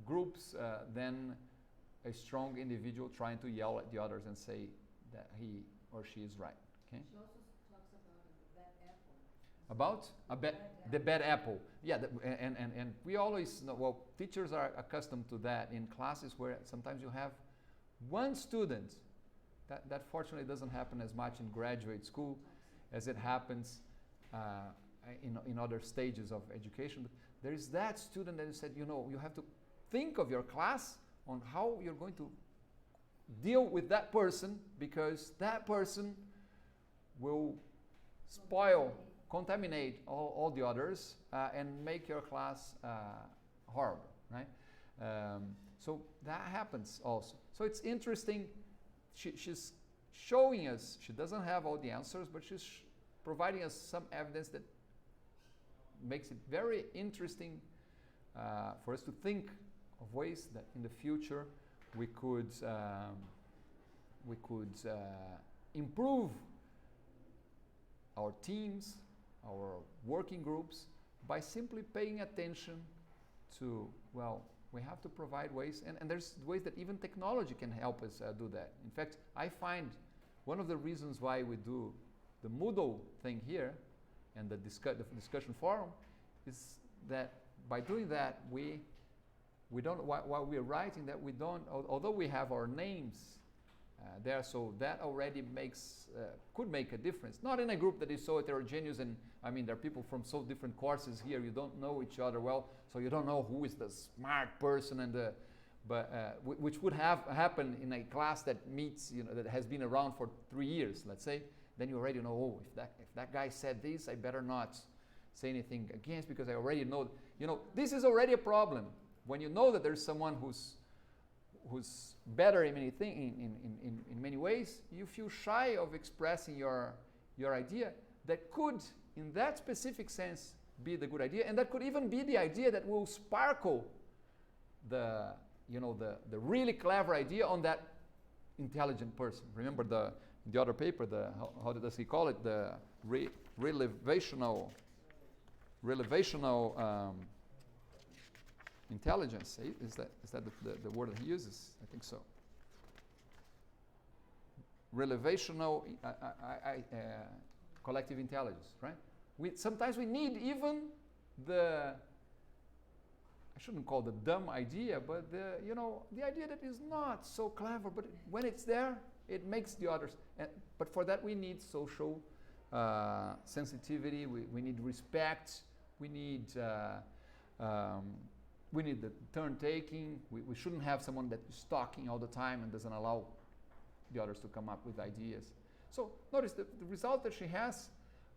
groups than a strong individual trying to yell at the others and say that he or she is right. Okay?
She also talks about the bad apple.
About the bad apple. Yeah, and we always know, well, teachers are accustomed to that in classes where sometimes you have one student. That fortunately doesn't happen as much in graduate school as it happens in other stages of education. But there is that student that you said, you know, you have to think of your class on how you're going to deal with that person, because that person will spoil, contaminate all the others and make your class horrible, right? So that happens also. So it's interesting. She's showing us, she doesn't have all the answers, but she's providing us some evidence that makes it very interesting for us to think of ways that in the future we could improve our teams, our working groups, by simply paying attention to, well, we have to provide ways, and there's ways that even technology can help us do that. In fact, I find one of the reasons why we do the Moodle thing here and the discussion forum is that by doing that, we don't, while we're writing that, we don't, although we have our names there, so that already could make a difference. Not in a group that is so heterogeneous, and I mean, there are people from so different courses here, you don't know each other well, so you don't know who is the smart person and which would have happened in a class that meets, you know, that has been around for 3 years, let's say. Then you already know, oh, if that guy said this, I better not say anything against, because I already know, you know, this is already a problem. When you know that there's someone who's better in in many ways, you feel shy of expressing your idea that could, in that specific sense, be the good idea, and that could even be the idea that will sparkle the really clever idea on that intelligent person. Remember the other paper, how does he call it? The relevational intelligence. Is that the word that he uses? I think so. Relevational collective intelligence, right? Sometimes we need even I shouldn't call the dumb idea, but the idea that is not so clever, but when it's there, it makes the others. But for that, we need social sensitivity. We need respect. We need the turn taking. We shouldn't have someone that is talking all the time and doesn't allow the others to come up with ideas. So notice the result that she has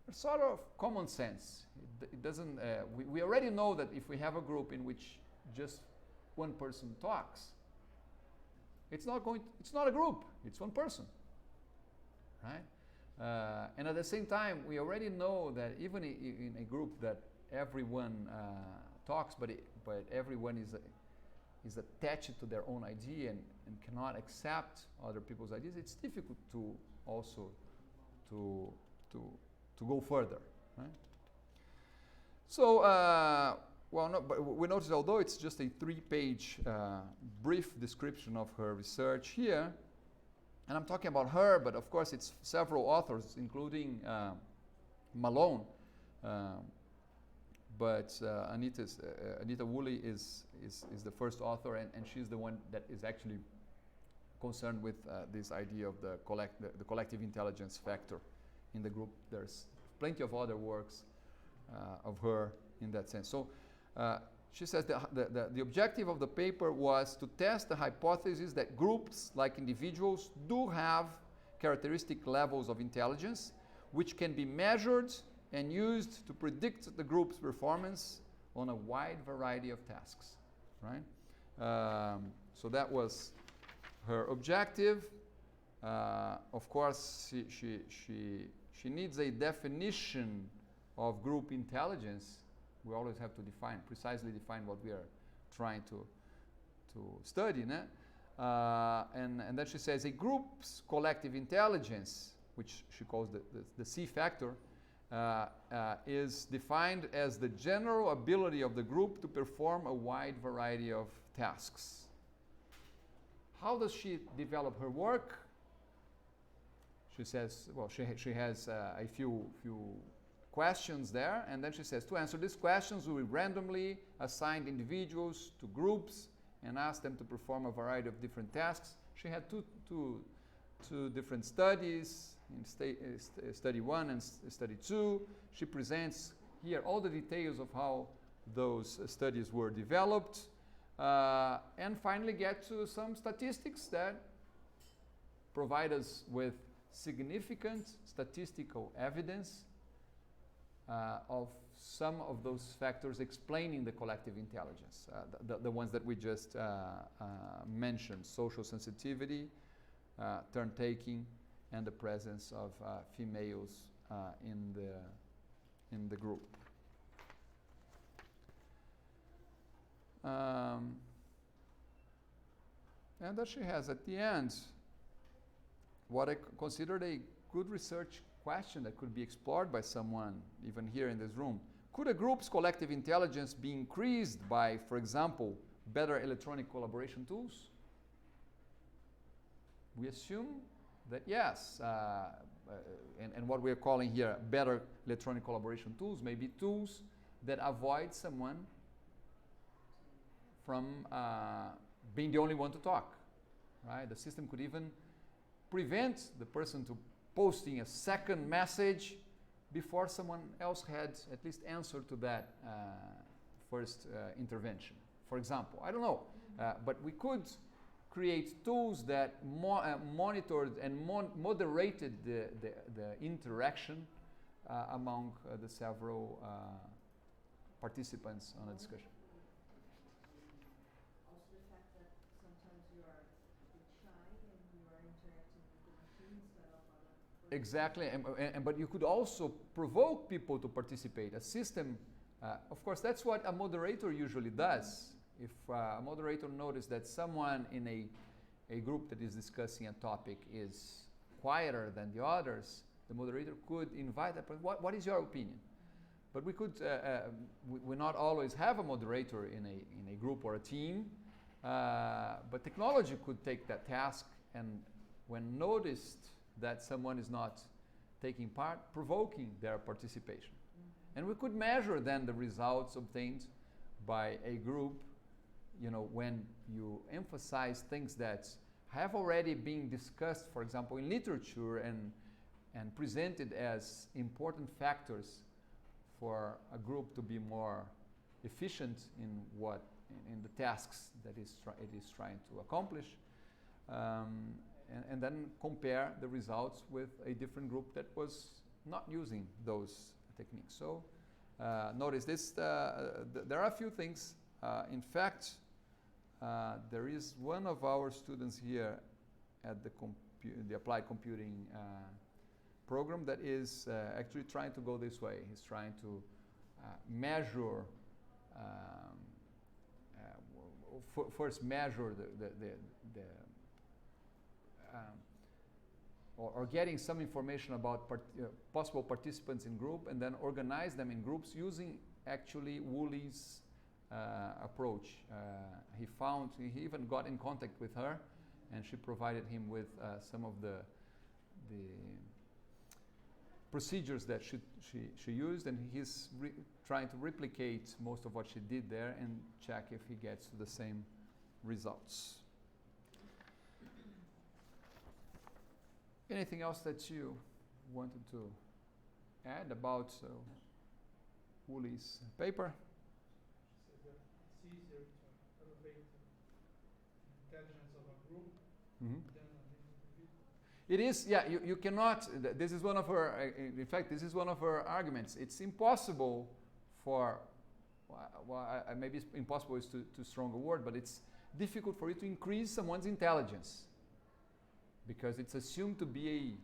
are sort of common sense. It doesn't. We already know that if we have a group in which just one person talks, it's not a group. It's one person, right? And at the same time, we already know that even in a group that everyone talks, but everyone is attached to their own idea and cannot accept other people's ideas, it's difficult to also to go further, right? So, but we notice, although it's just a 3-page brief description of her research here, and I'm talking about her, but of course it's several authors, including Malone. But Anita Woolley is the first author, and she's the one that is actually concerned with this idea of the collective intelligence factor in the group. There's plenty of other works of her in that sense. So she says the objective of the paper was to test the hypothesis that groups, like individuals, do have characteristic levels of intelligence which can be measured and used to predict the group's performance on a wide variety of tasks, right? So that was her objective. Of course, she needs a definition of group intelligence. We always have to precisely define what we are trying to to study, né? And then she says a group's collective intelligence, which she calls the C factor, is defined as the general ability of the group to perform a wide variety of tasks. How does she develop her work? She says, well, she has a few questions there, and then she says, to answer these questions, we will randomly assign individuals to groups and ask them to perform a variety of different tasks. She had two different studies, in study 1 and study 2. She presents here all the details of how those studies were developed, and finally get to some statistics that provide us with significant statistical evidence of some of those factors explaining the collective intelligence, the ones that we just mentioned: social sensitivity, turn-taking, and the presence of females in the group. And that she has at the end what I considered a good research question that could be explored by someone even here in this room. Could a group's collective intelligence be increased by, for example, better electronic collaboration tools? We assume that yes, and what we are calling here better electronic collaboration tools may be tools that avoid someone from being the only one to talk, right? The system could even prevent the person to posting a second message before someone else had at least answered to that first intervention. For example, I don't know, but we could create tools that monitored and moderated the interaction among the several participants on a discussion.
Also the fact that sometimes you are a bit shy and you are interacting with the machine instead of other.
Exactly, but you could also provoke people to participate. A system, of course, that's what a moderator usually does. If a moderator notices that someone in a group that is discussing a topic is quieter than the others, the moderator could invite that person. What is your opinion? But we could, we not always have a moderator in a group or a team, but technology could take that task, and when noticed that someone is not taking part, provoking their participation. And we could measure then the results obtained by a group, you know, when you emphasize things that have already been discussed, for example, in literature and presented as important factors for a group to be more efficient in the tasks that it is trying to accomplish, and then compare the results with a different group that was not using those techniques. So notice this, there are a few things. In fact, there is one of our students here at the applied computing program that is actually trying to go this way. He's trying to measure, first measure or getting some information about possible participants in group, and then organize them in groups using actually Woolley's approach. He even got in contact with her, and she provided him with some of the procedures that she used, and he's trying to replicate most of what she did there and check if he gets to the same results. Anything else that you wanted to add about Woolley's paper?
So that it's easier to elevate the intelligence of a group
Mm-hmm.
than an individual.
It is, yeah, you cannot, this is one of her, in fact, this is one of her arguments. It's impossible for, maybe impossible is too strong a word, but it's difficult for you to increase someone's intelligence, because it's assumed to be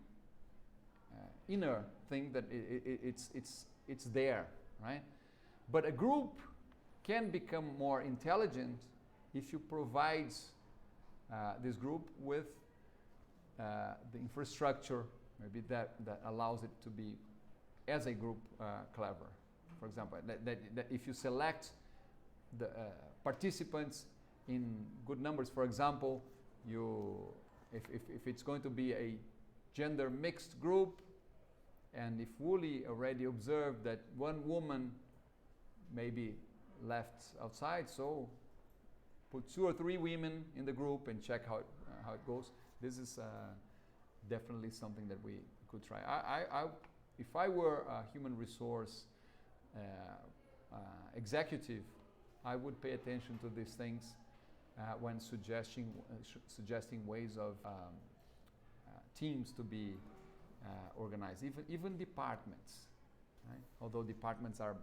a inner thing that it's there, right? But a group can become more intelligent if you provide this group with the infrastructure, maybe that allows it to be, as a group, clever. For example, that if you select the participants in good numbers, for example, if it's going to be a gender mixed group, and if Woolley already observed that one woman may be left outside, so put 2 or 3 women in the group and check how it goes. This is definitely something that we could try. If I were a human resource executive, I would pay attention to these things when suggesting ways of teams to be organized, even departments. Right? Although departments are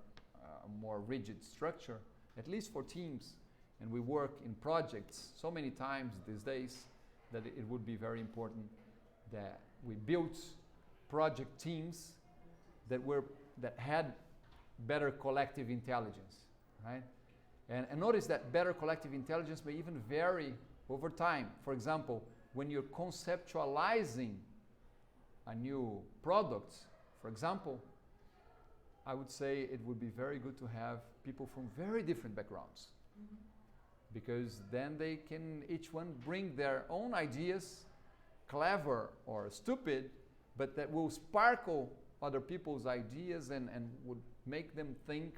a more rigid structure, at least for teams, and we work in projects so many times these days that it would be very important that we built project teams that had better collective intelligence, right? And notice that better collective intelligence may even vary over time. For example, when you're conceptualizing a new product, for example, I would say it would be very good to have people from very different backgrounds. Mm-hmm. Because then they can each one bring their own ideas, clever or stupid, but that will sparkle other people's ideas and would make them think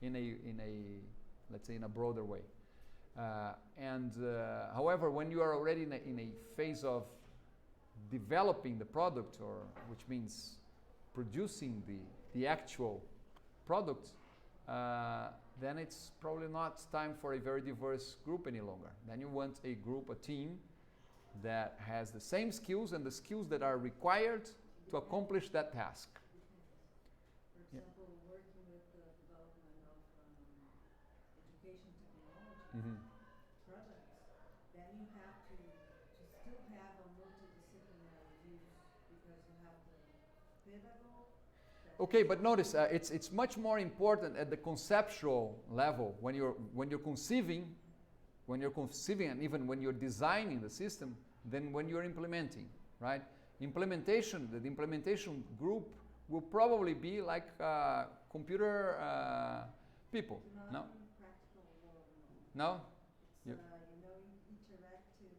in a let's say in a broader way. However, when you are already in a phase of developing the product, or which means producing the actual product, then it's probably not time for a very diverse group any longer. Then you want a group, a team, that has the same skills and the skills that are required to accomplish that task.
For example, working with the development of education technology products, then you have to still have a multidisciplinary view, because you have the pedagogue.
Okay, but notice it's much more important at the conceptual level when you're conceiving, and even when you're designing the system, than when you're implementing, right? The implementation group will probably be like computer people. No?
Practical world.
No?
It's interactive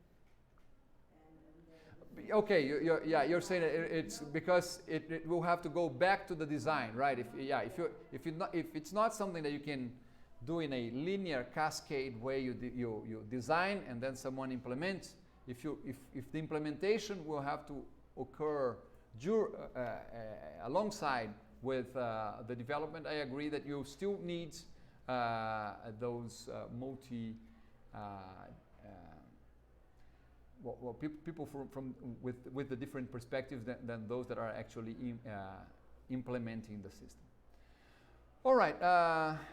and
Okay, you're saying that it's because it will have to go back to the design, right? If it's not something that you can do in a linear cascade way, you design and then someone implements. If the implementation will have to occur alongside with the development, I agree that you still need those people from with the different perspectives than those that are actually implementing the system. All right.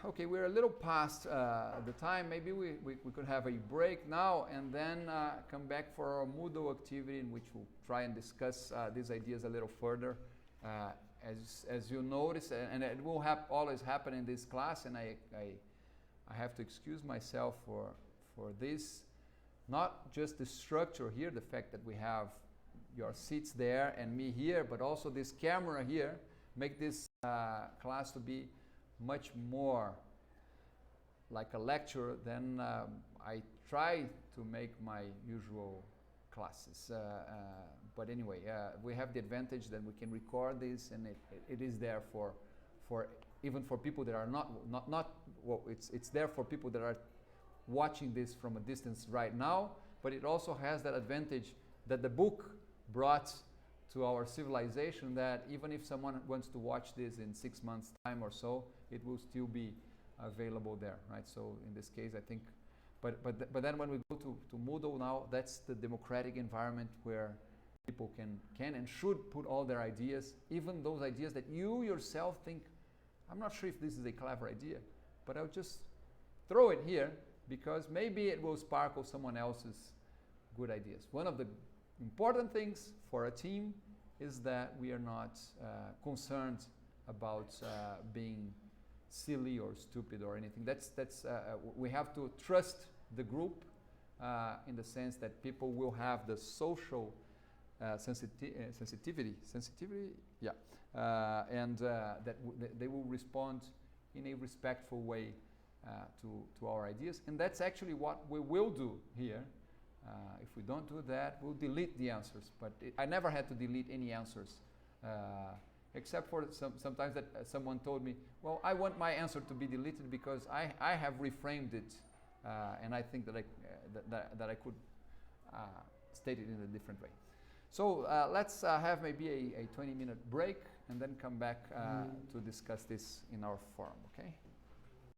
Okay, we're a little past the time. Maybe we could have a break now and then come back for our Moodle activity, in which we'll try and discuss these ideas a little further. As you notice, and it will always happen in this class, and I have to excuse myself for this. Not just the structure here, the fact that we have your seats there and me here, but also this camera here, make this class to be much more like a lecture than I try to make my usual classes. But anyway, we have the advantage that we can record this, and it is there for even for people that are not well, it's there for people that are watching this from a distance right now, but it also has that advantage that the book brought to our civilization, that even if someone wants to watch this in 6 months' time or so, it will still be available there, right? So in this case, I think, but then when we go to Moodle now, that's the democratic environment where people can and should put all their ideas, even those ideas that you yourself think, I'm not sure if this is a clever idea, but I'll just throw it here because maybe it will sparkle someone else's good ideas. One of the important things for a team is that we are not concerned about being silly or stupid or anything. We have to trust the group in the sense that people will have the social sensitivity, yeah, and that they will respond in a respectful way to our ideas, and that's actually what we will do here. If we don't do that, we'll delete the answers. But I never had to delete any answers, except for sometimes that someone told me, well, I want my answer to be deleted because I have reframed it, and I think that I could state it in a different way. So let's have maybe a 20-minute break and then come back to discuss this in our forum, okay?